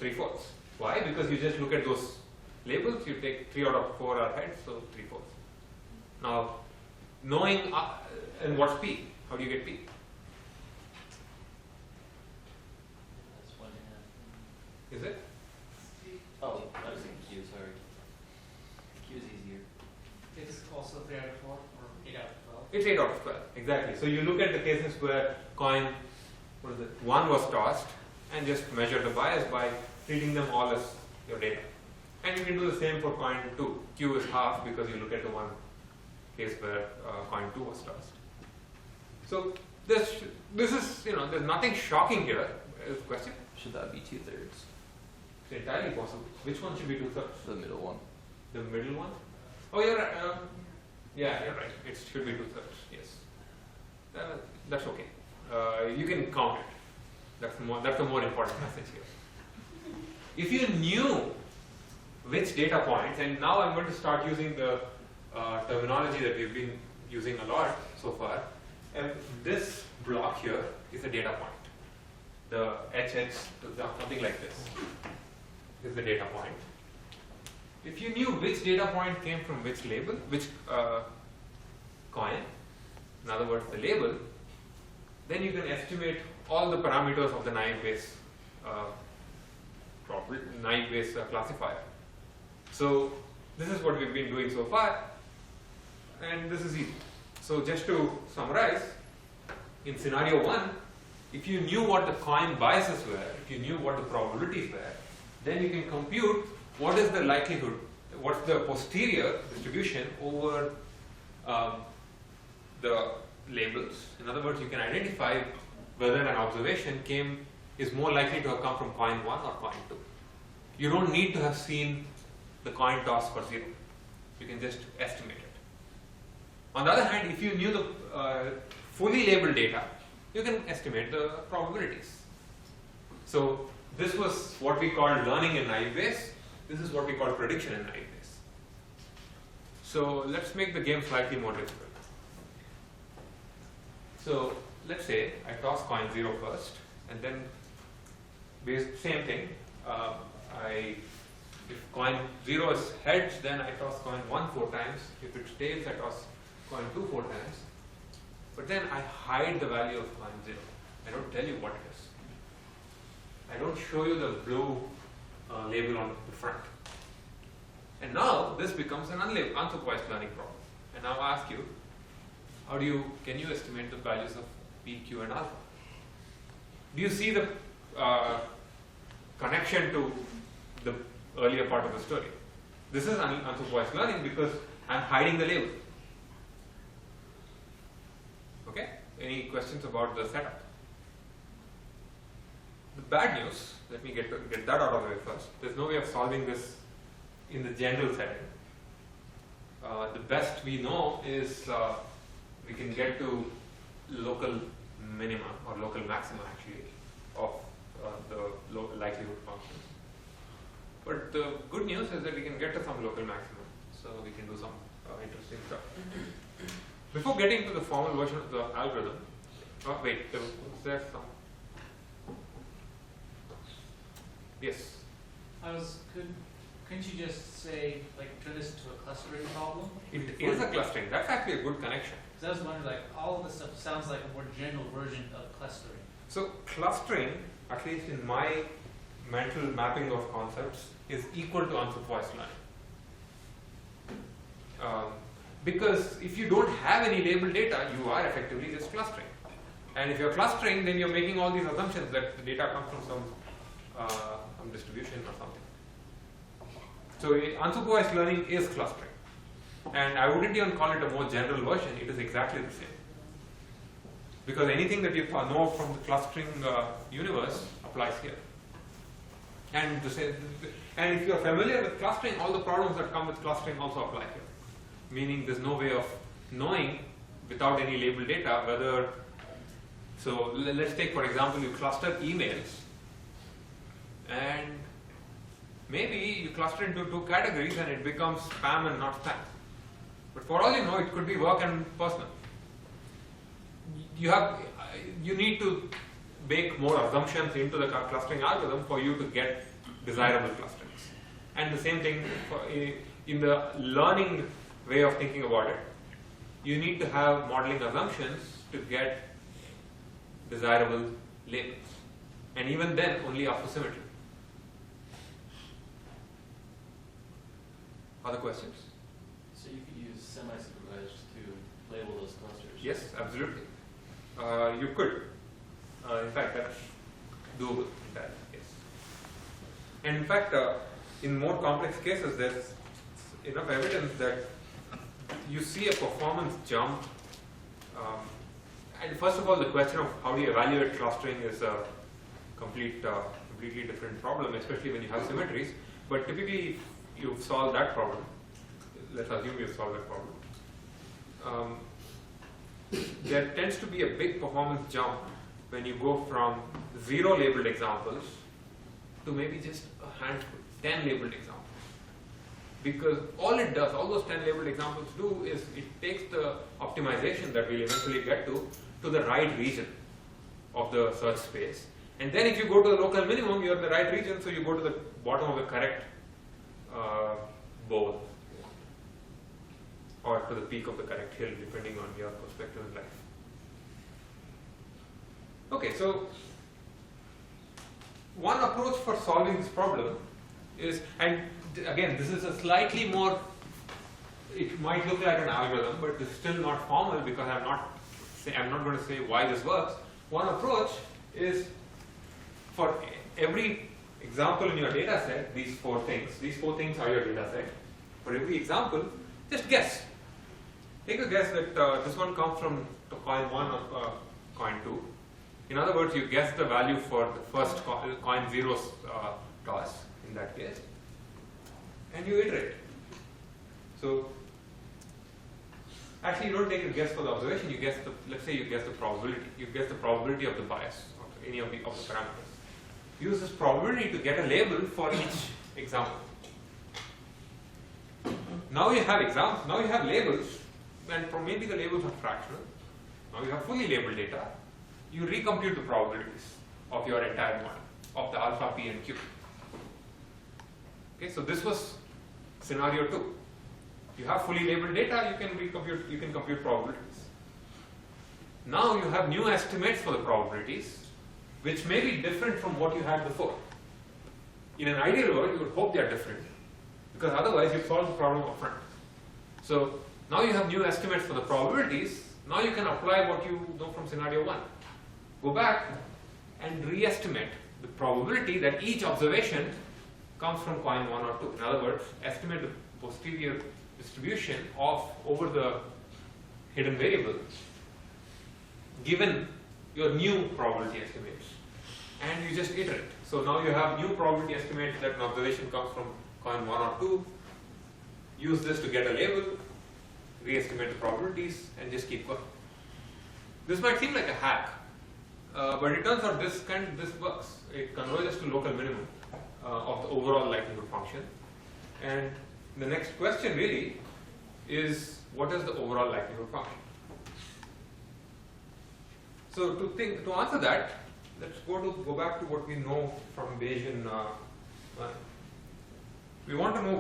3/4. Why? Because you just look at those labels, you take 3 out of 4 are heads, so 3/4. Now, knowing, and what's P? How do you get P? That's 1/2. Is it? Oh, I was thinking Q, sorry. Q is easier. It's also 3 out of 4 or 8 out of 12. It's 8 out of 12, exactly. So you look at the cases where coin, 1 was tossed, and just measure the bias by treating them all as your data. And you can do the same for coin 2. Q is half because you look at the one case where coin 2 was tossed. So this is, there's nothing shocking here. Is the question? Should that be 2/3? It's entirely possible. Which one should be 2/3? The middle one. The middle one? Oh, you're right. Yeah, you're right. It should be 2/3. Yes. That's okay. You can count it. That's the more important message here. If you knew which data points, and now I'm going to start using the terminology that we've been using a lot so far, and this block here is a data point. The HH, something like this, is the data point. If you knew which data point came from which label, which coin, in other words, the label, then you can estimate all the parameters of the Naïve Bayes classifier. So this is what we've been doing so far, and this is easy. So just to summarize, in scenario 1, if you knew what the coin biases were, if you knew what the probabilities were, then you can compute what is the likelihood, what's the posterior distribution over the labels. In other words, you can identify whether an observation is more likely to have come from coin 1 or coin 2. You don't need to have seen the coin toss for 0. You can just estimate it. On the other hand, if you knew the fully labeled data, you can estimate the probabilities. So this was what we called learning in Naïve Bayes. This is what we call prediction in Naïve Bayes. So let's make the game slightly more difficult. So let's say I toss coin 0 first, and then same thing. If coin 0 is heads, then I toss coin 1 4 times. If it's tails, I toss coin 2 4 times. But then I hide the value of coin 0. I don't tell you what it is. I don't show you the blue label on the front. And now this becomes an unsupervised learning problem. And now I ask you, can you estimate the values of P, Q, and alpha? Do you see the connection to the earlier part of the story? This is unsupervised learning because I'm hiding the label. Okay? Any questions about the setup? The bad news, let me get that out of the way first. There's no way of solving this in the general setting. The best we know is we can get to local minima or local maxima actually of the likelihood functions. But the good news is that we can get to some local maximum, so we can do some interesting stuff. Before getting to the formal version of the algorithm, wait, was there some? Yes. Couldn't you just say, turn this into a clustering problem? It is a clustering. That's actually a good connection. Because I was wondering, all of this stuff sounds like a more general version of clustering. So clustering, at least in my mental mapping of concepts, is equal to unsupervised learning. Because if you don't have any labeled data, you are effectively just clustering. And if you're clustering, then you're making all these assumptions that the data comes from some distribution or something. So unsupervised learning is clustering. And I wouldn't even call it a more general version, it is exactly the same. Because anything that you know from the clustering universe applies here. And if you're familiar with clustering, all the problems that come with clustering also apply here. Meaning there's no way of knowing without any labeled data whether, so let's take for example you cluster emails and maybe you cluster into 2 categories and it becomes spam and not spam. But for all you know, it could be work and personal. You need to bake more assumptions into the clustering algorithm for you to get desirable clusterings. And the same thing in the learning way of thinking about it. You need to have modeling assumptions to get desirable labels. And even then, only after symmetry. Other questions? So you could use semi-supervised to label those clusters? Yes, absolutely. You could. In fact, that's doable in that case. And in fact, in more complex cases, there's enough evidence that you see a performance jump. And first of all, the question of how do you evaluate clustering is a completely different problem, especially when you have symmetries. But typically, you've solved that problem. Let's assume you've solved that problem. There tends to be a big performance jump when you go from 0 labeled examples to maybe just a handful, 10 labeled examples. Because all it does, all those 10 labeled examples do is it takes the optimization that we'll eventually get to the right region of the search space. And then if you go to the local minimum, you're in the right region, so you go to the bottom of the correct bowl, or to the peak of the correct hill, depending on your perspective in life. Okay, so one approach for solving this problem is, and again, this is a slightly more, it might look like an algorithm, but it's still not formal because I'm not going to say why this works. One approach is for every example in your data set, these four things are your data set. For every example, just guess. Take a guess that this one comes from coin 1 or coin 2. In other words, you guess the value for the first coin 0's toss in that case, and you iterate. So, actually, you don't take a guess for the observation. You guess the, let's say, you guess the probability. You guess the probability of the bias of any of the parameters. Use this probability to get a label for each example. Now you have examples. Now you have labels, and maybe the labels are fractional. Now you have fully labeled data. You recompute the probabilities of your entire model of the alpha, p, and q. Okay, so this was scenario 2. You have fully labeled data. You can compute probabilities. Now you have new estimates for the probabilities, which may be different from what you had before. In an ideal world, you would hope they are different, because otherwise you solve the problem upfront. So now you have new estimates for the probabilities. Now you can apply what you know from scenario 1. Go back and re-estimate the probability that each observation comes from coin 1 or 2. In other words, estimate the posterior distribution over the hidden variable given your new probability estimates, and you just iterate. So now you have new probability estimates that an observation comes from coin 1 or 2. Use this to get a label, re-estimate the probabilities, and just keep going. This might seem like a hack, but it turns out this works. It converges to local minimum of the overall likelihood function. And the next question really is, what is the overall likelihood function? So to answer that, let's go back to what we know from Bayesian. We want to know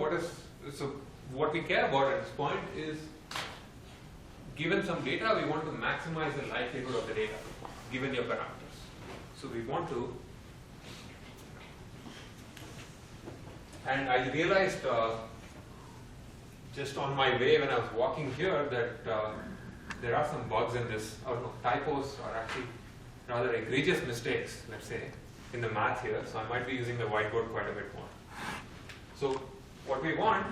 what we care about at this point is, given some data, we want to maximize the likelihood of the data, given your parameters. So we want to, and I realized just on my way when I was walking here that there are some bugs in this, or no, typos, or actually rather egregious mistakes, let's say, in the math here. So I might be using the whiteboard quite a bit more. So what we want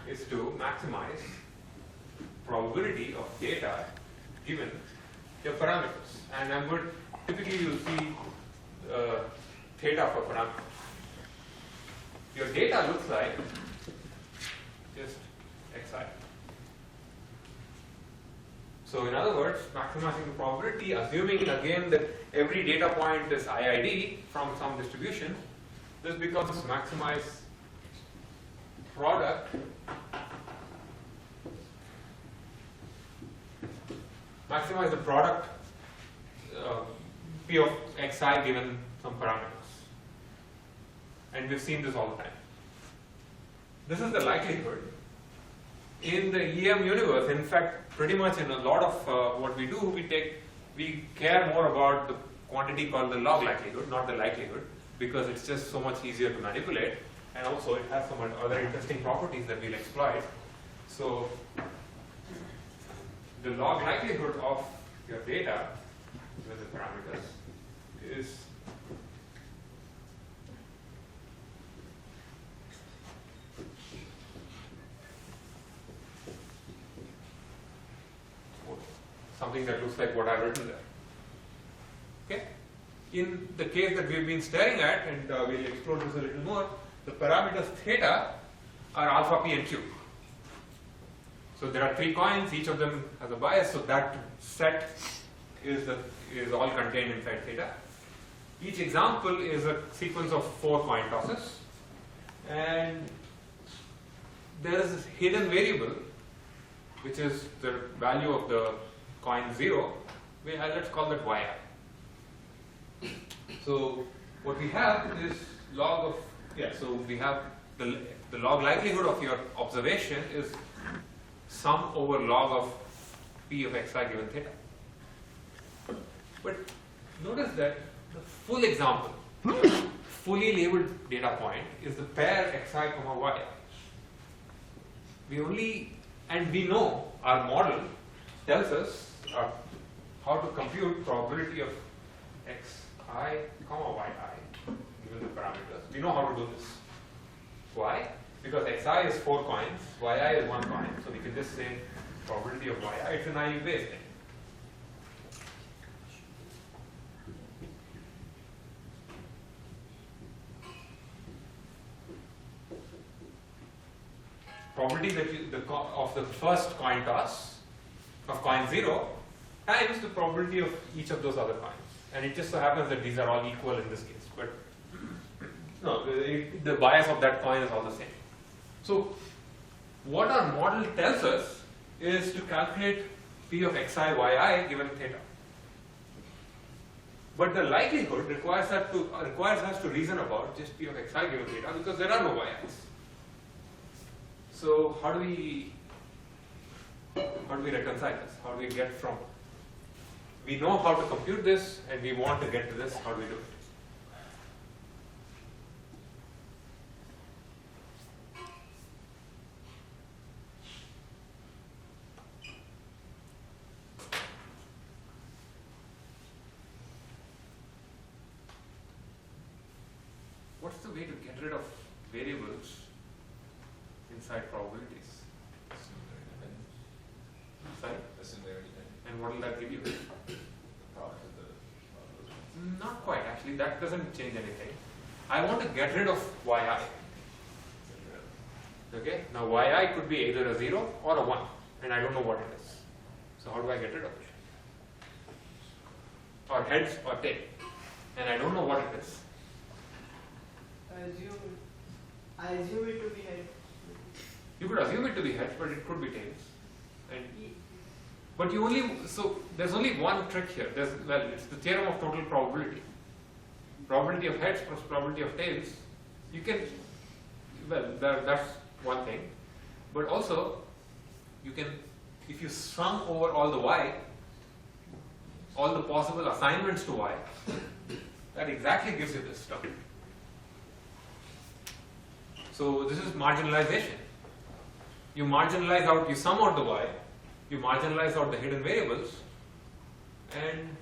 is to maximize probability of data given your parameters. And I'm going, typically you'll see theta for parameters. Your data looks like just xi. So in other words, maximizing the probability, assuming again that every data point is IID from some distribution, this becomes maximize product maximize the product p of xi given some parameters. and we've seen this all the time. This is the likelihood. In the EM universe, in fact, pretty much in a lot of what we do, we care more about the quantity called the log likelihood, not the likelihood, because it's just so much easier to manipulate, and also it has some other interesting properties that we'll exploit. So the log likelihood of your data with the parameters is something that looks like what I've written there. Okay? In the case that we've been staring at, and we'll explore this a little more, the parameters theta are alpha, p, and q. So there are 3 coins, each of them has a bias, so that set is all contained inside theta. Each example is a sequence of 4 coin tosses, and there is this hidden variable, which is the value of the coin 0, let's call that yi. So what we have is log of, so we have the log likelihood of your observation is sum over log of p of xi given theta. But notice that the full example, fully labeled data point, is the pair xi comma y. We know our model tells us how to compute probability of xi comma yi given the parameters. We know how to do this. Why? Because xi is 4 coins, yi is 1 coin, so we can just say probability of yi. It's a naive Bayes thing. Probability that of the first coin toss of coin 0 times the probability of each of those other coins. And it just so happens that these are all equal in this case. But no, the bias of that coin is all the same. So what our model tells us is to calculate p of xi yi given theta. But the likelihood requires us to reason about just p of xi given theta, because there are no yi's. So how do we reconcile this? How do we get from, we know how to compute this and we want to get to this, how do we do it? What's the way to get rid of variables inside probabilities? Sorry? And what will that give you? Not quite, actually. That doesn't change anything. I want to get rid of yi. Okay? Now yi could be either a 0 or a 1, and I don't know what it is. So how do I get rid of it? Or heads or tail, and I don't know what it is. I assume it to be head. You could assume it to be heads, but it could be tails. But there's only one trick here. It's the theorem of total probability. Probability of heads plus probability of tails. You can, that's one thing. But also, you can, if you sum over all the y, all the possible assignments to y, that exactly gives you this stuff. So this is marginalization. You marginalize out, you sum out the y, you marginalize out the hidden variables, and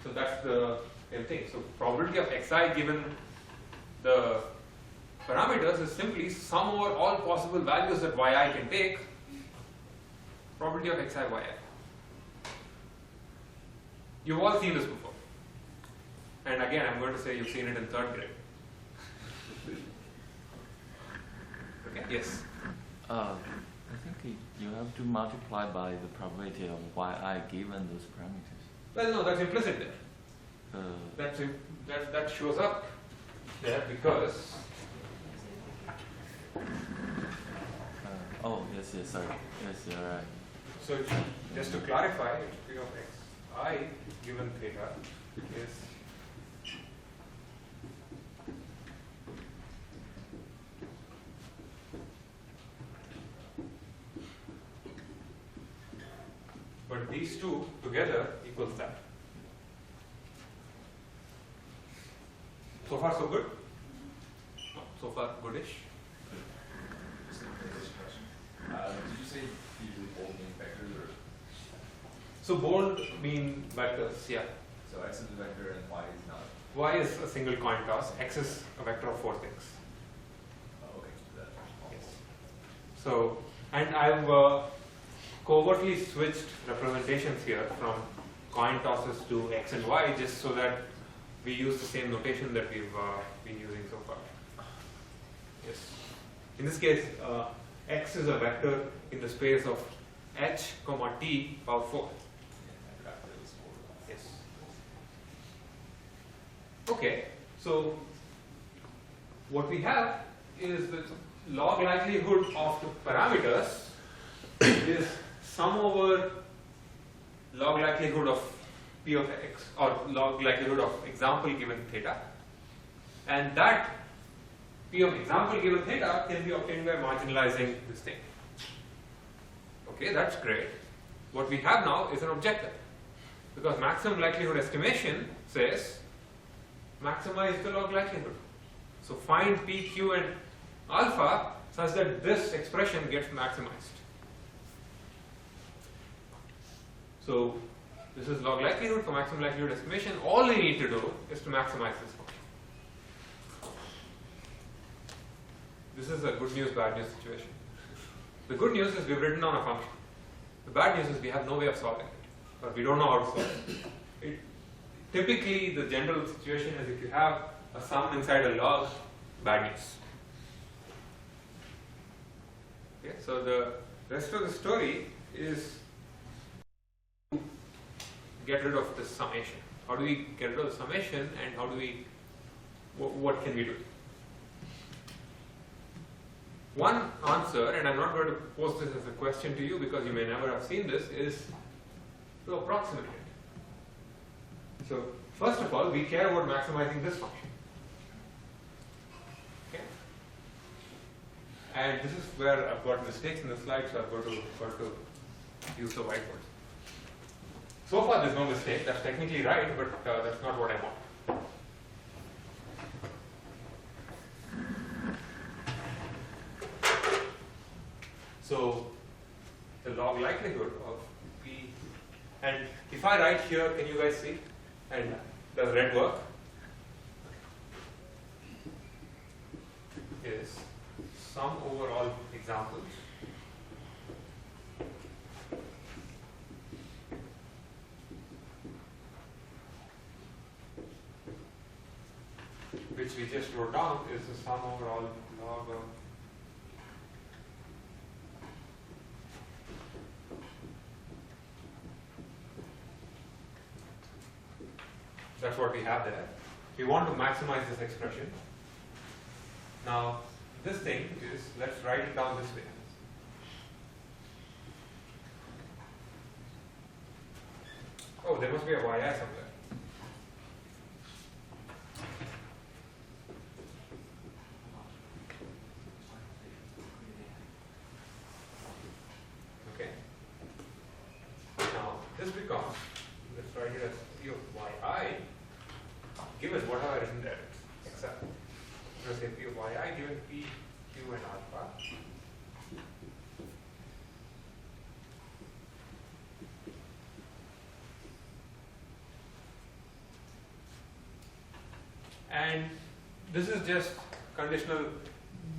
so that's the thing. So probability of xi given the parameters is simply sum over all possible values that yi can take, probability of xi yi. You've all seen this before. And again, I'm going to say you've seen it in 3rd grade. Okay, yes? I think you have to multiply by the probability of yi given those parameters. Well, no, that's implicit there. That shows up there because. Oh, yes, sorry. Yes, you're right. So just to clarify, p of xi given theta is these two together equals that. So far so good? So far goodish? Just a transition question. Did you say usually bold mean vectors or? So bold mean vectors, yeah. So x is a vector and y is not? Y is a single coin toss, x is a vector of 4 things. Oh, okay. That. Yes. So, and I've covertly switched representations here from coin tosses to x and y just so that we use the same notation that we've been using so far. Yes. In this case, x is a vector in the space of h, comma t power 4. Yes. Okay. So what we have is the log likelihood of the parameters is sum over log likelihood of p of x, or log likelihood of example given theta, and that p of example given theta can be obtained by marginalizing this thing. Okay, that's great. What we have now is an objective, because maximum likelihood estimation says maximize the log likelihood. So find p, q and alpha such that this expression gets maximized. So this is log likelihood for maximum likelihood estimation. All we need to do is to maximize this function. This is a good news, bad news situation. The good news is we've written down a function. The bad news is we have no way of solving it, or we don't know how to solve it. Typically, the general situation is if you have a sum inside a log, bad news. Okay, so the rest of the story is get rid of this summation. How do we get rid of the summation, and how do we, what can we do? One answer, and I'm not going to pose this as a question to you because you may never have seen this, is to approximate it. So first of all, we care about maximizing this function. Okay? And this is where I've got mistakes in the slide, so I've got to use the whiteboard. So far there's no mistake, that's technically right, but that's not what I want. So the log likelihood of p, and if I write here, can you guys see? And does red work? Is sum over all examples which we just wrote down is the sum over all log of that's what we have there. We want to maximize this expression. Now, this thing is, let's write it down this way. Oh, there must be a yi somewhere. Okay. Now, this becomes, let's write it as p of yi given what have I written there? Except, I'm going to say p of yi given p, q and alpha. And this is just conditional,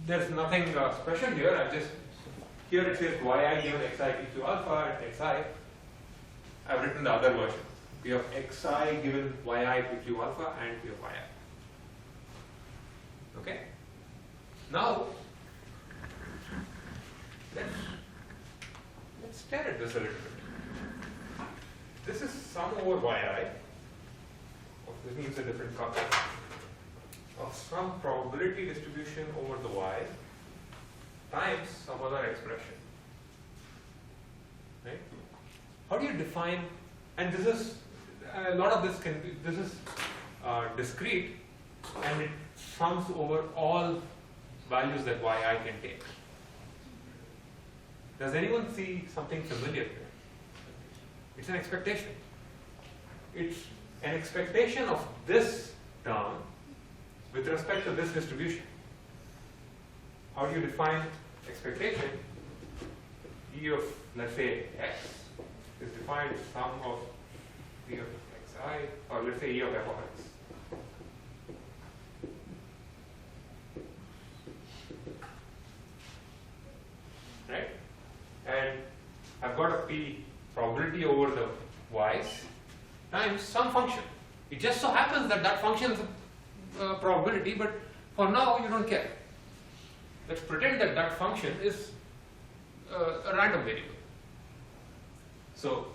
there's nothing special here. I've just, here it says yi given xi p q alpha and xi. I've written the other version. P of xi given yi p q alpha and p of yi. Okay? Now, let's stare at this a little bit. This is sum over yi. Oh, this means a different color. Of some probability distribution over the y times some other expression. Right? How do you define, and this is, a lot of this can be, this is discrete and it sums over all values that yi can take. Does anyone see something familiar here? It's an expectation. It's an expectation of this term with respect to this distribution. How do you define expectation? E of, let's say, x is defined as sum of E of xi, or let's say E of f of x. Right? And I've got a p probability over the y's times some function. It just so happens that that function is a probability, but for now you don't care. Let's pretend that that function is a random variable. So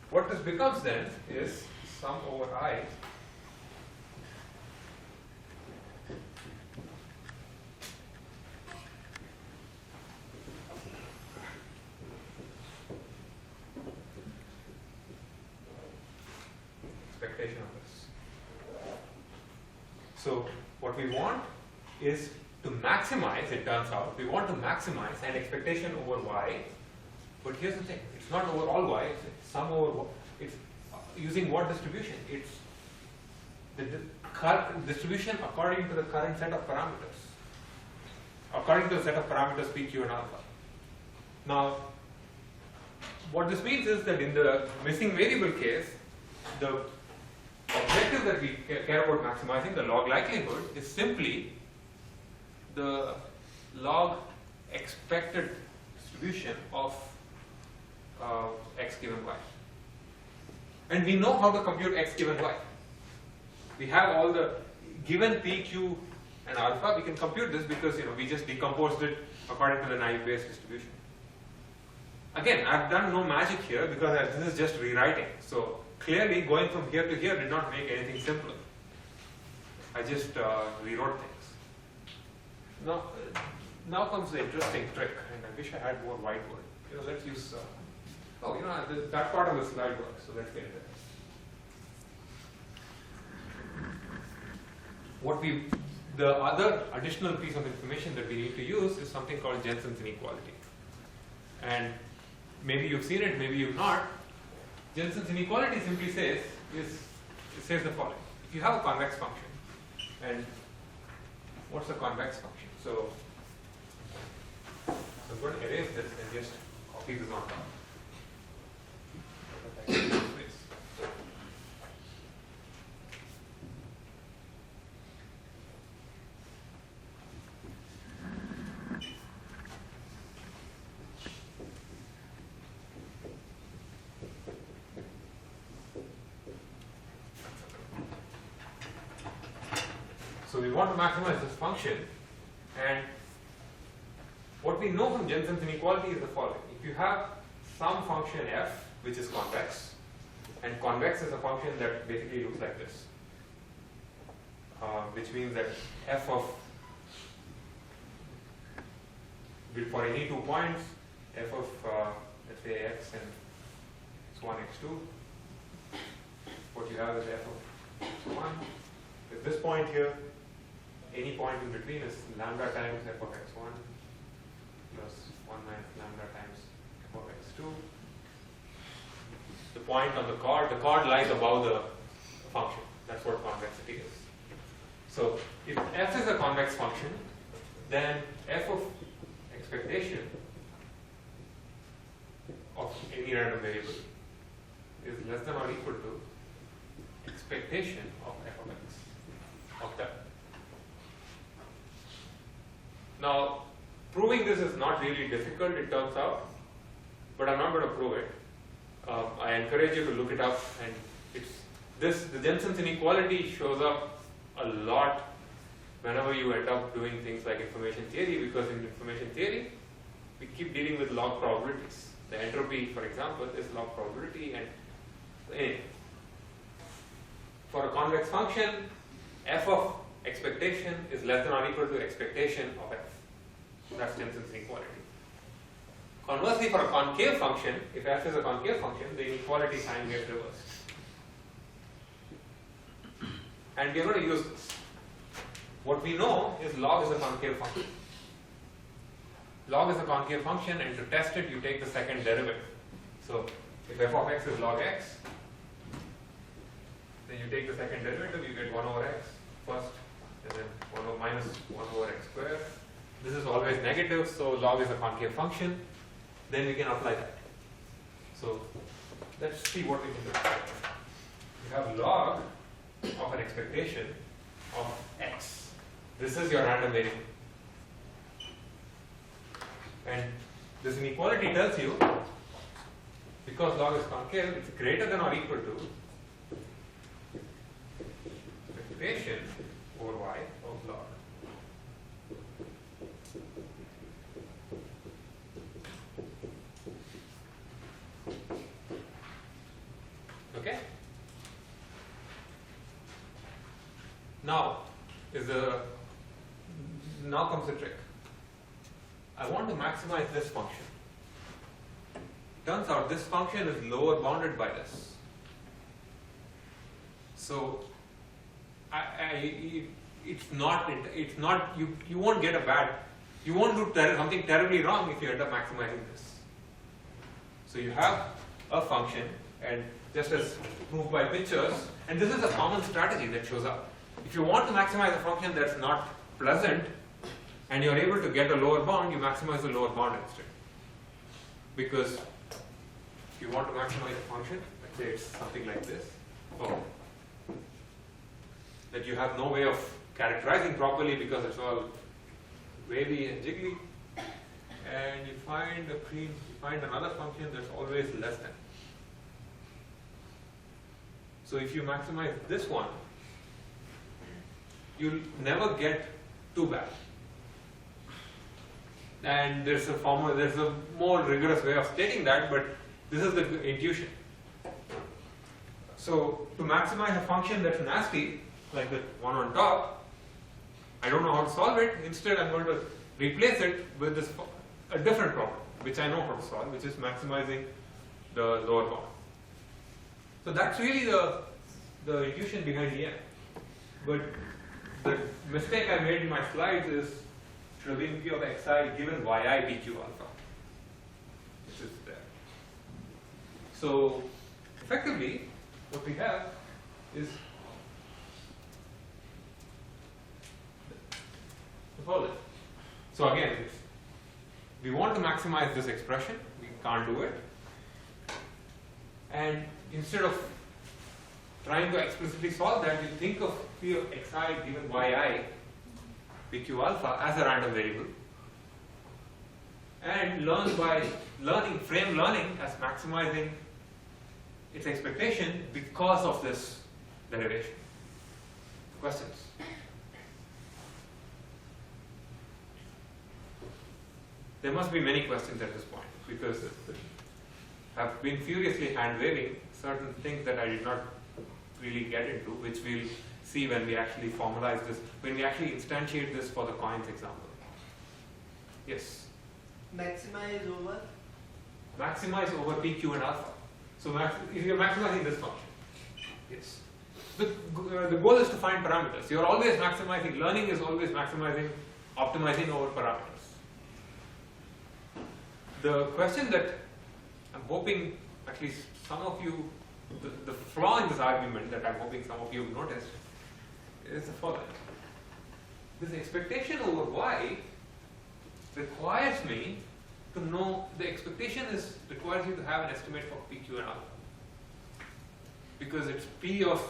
what this becomes then is sum over I expectation of this. So what we want is to maximize, it turns out, we want to maximize an expectation over y, but here's the thing, it's not over all y, it's sum over y. It's using what distribution? It's the distribution according to the current set of parameters, according to the set of parameters p, q and alpha. Now, what this means is that in the missing variable case, the objective that we care about maximizing, the log likelihood, is simply the log expected distribution of x given y. And we know how to compute x given y. We have all the given p, q and alpha, we can compute this because we just decomposed it according to the naive Bayes distribution. Again, I've done no magic here because this is just rewriting. So clearly going from here to here did not make anything simpler. I just rewrote things. Now comes the interesting trick, and I wish I had more whiteboard. Let's use. That part of the slide works. So let's get it. The other additional piece of information that we need to use is something called Jensen's inequality. And maybe you've seen it, maybe you've not. Jensen's inequality simply says the following: if you have a convex function, and what's a convex function? So I'm going to erase this and just copy this on top. So we want to maximize this function, and what we know from Jensen's inequality is the following. If you have some function f which is convex, and convex is a function that basically looks like this, which means that f of, for any 2 points, f of let's say x and x1, x2, what you have is f of x1. With this point here, any point in between is lambda times f of x1 plus 1 minus lambda times f of x2. The point on the chord lies above the function. That's what convexity is. So if f is a convex function, then f of expectation of any random variable is less than or equal to expectation of f of x, of that. Now, proving this is not really difficult, it turns out, but I'm not going to prove it. I encourage you to look it up, and the Jensen's inequality shows up a lot whenever you end up doing things like information theory, because in information theory, we keep dealing with log probabilities. The entropy, for example, is log probability, and anyway, for a convex function, f of expectation is less than or equal to expectation of f. That's Jensen's inequality. Conversely, for a concave function, if f is a concave function, the inequality sign gets reversed. And we are going to use this. What we know is log is a concave function. Log is a concave function, and to test it, you take the second derivative. So if f of x is log x, then you take the second derivative, you get 1 over x first, and then 1 over minus 1 over x squared. This is always negative, so log is a concave function. Then we can apply that. So let's see what we can do. You have log of an expectation of x. This is your random variable. And this inequality tells you, because log is concave, it's greater than or equal to expectation over y of log. Okay? Now comes the trick. I want to maximize this function. Turns out this function is lower bounded by this. So it's not you won't get you won't do something terribly wrong if you end up maximizing this. So you have a function, and just as proved by pictures, and this is a common strategy that shows up. If you want to maximize a function that's not pleasant, and you're able to get a lower bound, you maximize the lower bound instead. Because if you want to maximize a function, let's say it's something like this, that you have no way of characterizing properly because it's all wavy and jiggly, and you find another function that's always less than. So if you maximize this one, you'll never get too bad. And there's a more rigorous way of stating that, but this is the intuition. So to maximize a function that's nasty, like the one on top, I don't know how to solve it. Instead, I'm going to replace it with a different problem, which I know how to solve, which is maximizing the lower bound. So that's really the intuition behind EM. But the mistake I made in my slides is probability of xi given yi pq alpha, which is there. So effectively, what we have is the following. So again, we want to maximize this expression, we can't do it, and instead of trying to explicitly solve that, you think of p of xi given yi pq alpha as a random variable, and learn by frame learning as maximizing its expectation because of this derivation. Questions? There must be many questions at this point, because I've been furiously hand waving certain things that I did not really get into, which we'll see when we actually formalize this, when we actually instantiate this for the coins example. Yes? Maximize over? Maximize over PQ and alpha. So if you're maximizing this function. Yes. The goal is to find parameters. You're always maximizing, learning is always maximizing, optimizing over parameters. The question that I'm hoping at least some of you, the flaw in this argument that I'm hoping some of you have noticed is the following. This expectation over y requires me to know, the expectation requires you to have an estimate for PQ and alpha. Because it's P of,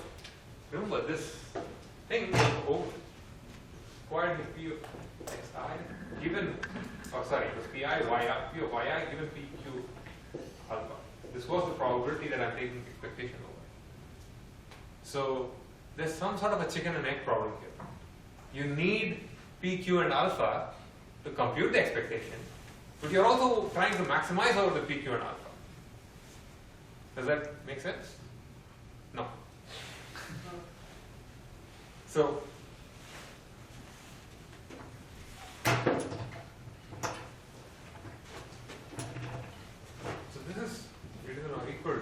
remember this thing required P of xi given, it was P of yi given PQ alpha. This was the probability that I'm taking expectation over. So there's some sort of a chicken and egg problem here. You need PQ and alpha to compute the expectation, but you're also trying to maximize over the PQ and alpha. Does that make sense? No. So this is greater than or equal to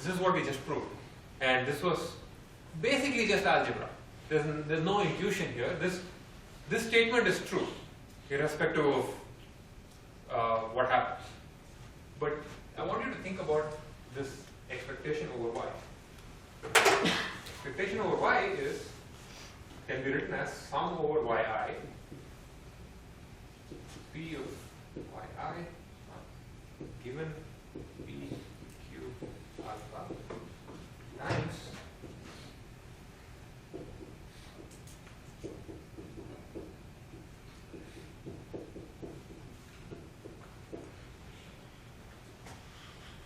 This is what we just proved. And this was basically just algebra. There's no intuition here. This statement is true, irrespective of what happens. But I want you to think about this expectation over y. Expectation over y can be written as sum over yi, p of yi given p q alpha times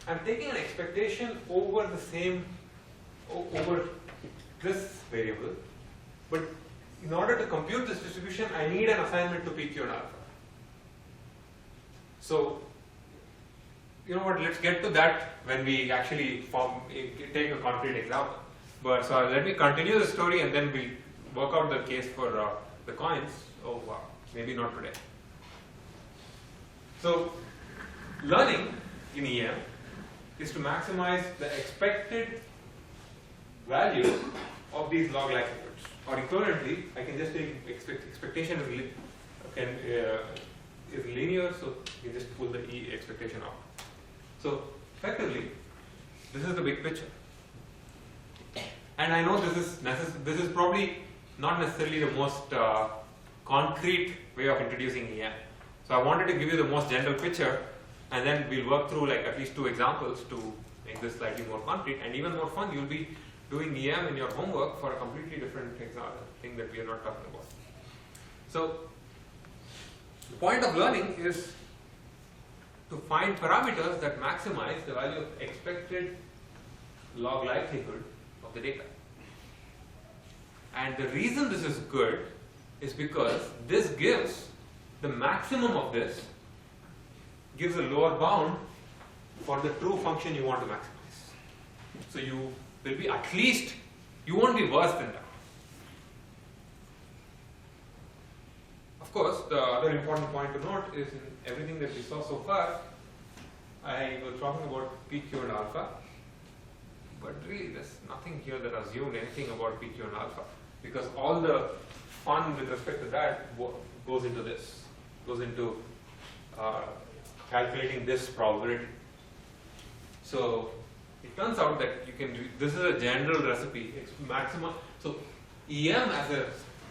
I'm taking an expectation over the same, over this variable, but in order to compute this distribution, I need an assignment to PQ and alpha. So, you know what, let's get to that when we actually take a concrete example. But so let me continue the story and then we'll work out the case for the coins. Oh wow, maybe not today. So, learning in EM is to maximize the expected value of these log likelihoods. Or equivalently, I can just take expectation is linear, so you just pull the E expectation out. So effectively, this is the big picture. And I know this is probably not necessarily the most concrete way of introducing EM. So I wanted to give you the most general picture, and then we'll work through like at least 2 examples to make this slightly more concrete and even more fun. You'll be doing EM in your homework for a completely different thing that we are not talking about. So the point of learning is to find parameters that maximize the value of expected log likelihood of the data. And the reason this is good is because this gives the maximum of this gives a lower bound for the true function you want to maximize. So you will be at least, you won't be worse than that. Of course, the other important point to note is in everything that we saw so far, I was talking about PQ and alpha, but really there's nothing here that assumed anything about PQ and alpha, because all the fun with respect to that goes into this, goes into calculating this probability. So it turns out that you can, this is a general recipe, it's maximum. So EM as a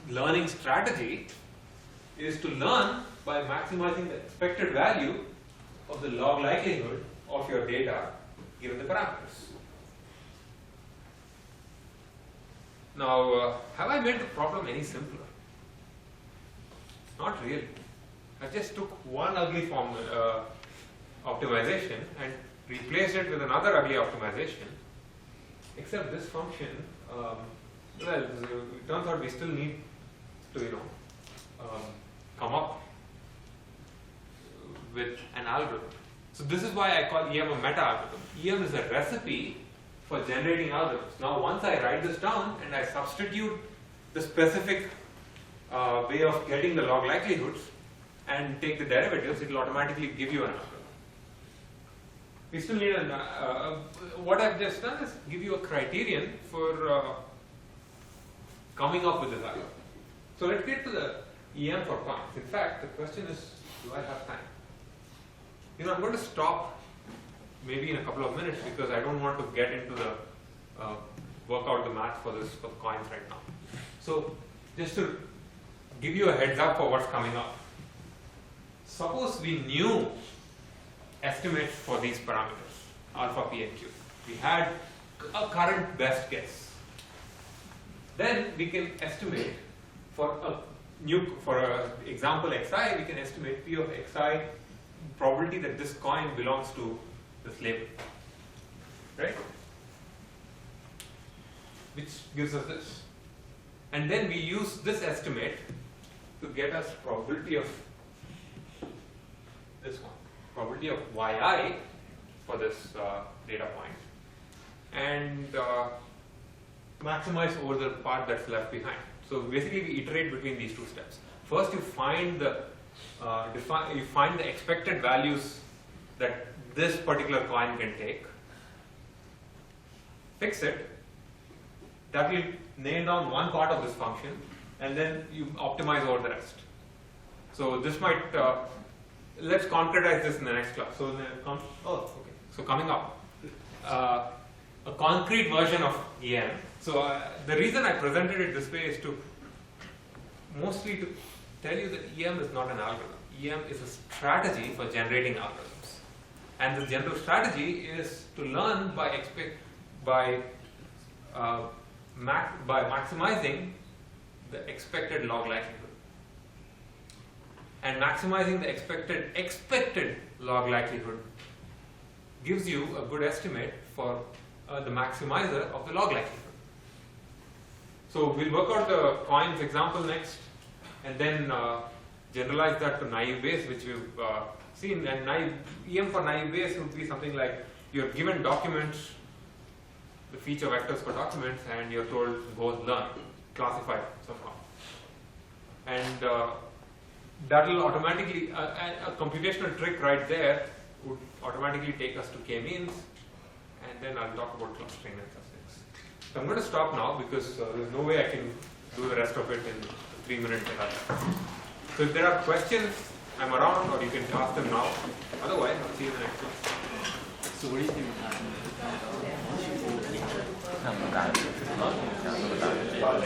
learning strategy is to learn by maximizing the expected value of the log likelihood of your data given the parameters. Now, have I made the problem any simpler? Not really. I just took one ugly form optimization and replaced it with another ugly optimization, except this function, well, it turns out we still need to, come up with an algorithm. So this is why I call EM a meta algorithm. EM is a recipe for generating algorithms. Now once I write this down and I substitute the specific way of getting the log likelihoods and take the derivatives, it will automatically give you an algorithm. We still need what I've just done is give you a criterion for coming up with this algorithm. So let's get to the EM for coins. In fact, the question is, do I have time? I'm going to stop maybe in a couple of minutes because I don't want to get into the work out the math for the coins right now. So just to give you a heads up for what's coming up. Suppose we knew estimates for these parameters, alpha, p, and q. We had a current best guess. Then we can estimate for example xi, we can estimate p of xi probability that this coin belongs to this label, right? Which gives us this. And then we use this estimate to get us probability of this one, probability of yi for this data point, and maximize over the part that's left behind. So basically, we iterate between these 2 steps. First, you find the expected values that this particular coin can take, fix it, that will nail down one part of this function, and then you optimize over the rest. So this might, let's concretize this in the next class. So, so coming up, a concrete version of EM. So the reason I presented it this way is to mostly to tell you that EM is not an algorithm. EM is a strategy for generating algorithms. And the general strategy is to learn by maximizing the expected log likelihood. And maximizing the expected log likelihood gives you a good estimate for the maximizer of the log likelihood. So we'll work out the coins example next, and then generalize that to naive Bayes, which we've seen. And EM for naive Bayes would be something like you're given documents, the feature vectors for documents, and you're told go learn, classify somehow. And that will automatically, a computational trick right there would automatically take us to k-means, and then I'll talk about clustering and such things. So I'm going to stop now because there's no way I can do the rest of it in 3 minutes. So if there are questions, I'm around, or you can ask them now. Otherwise, I'll see you in the next class. So what do you do? 看不大，这么大。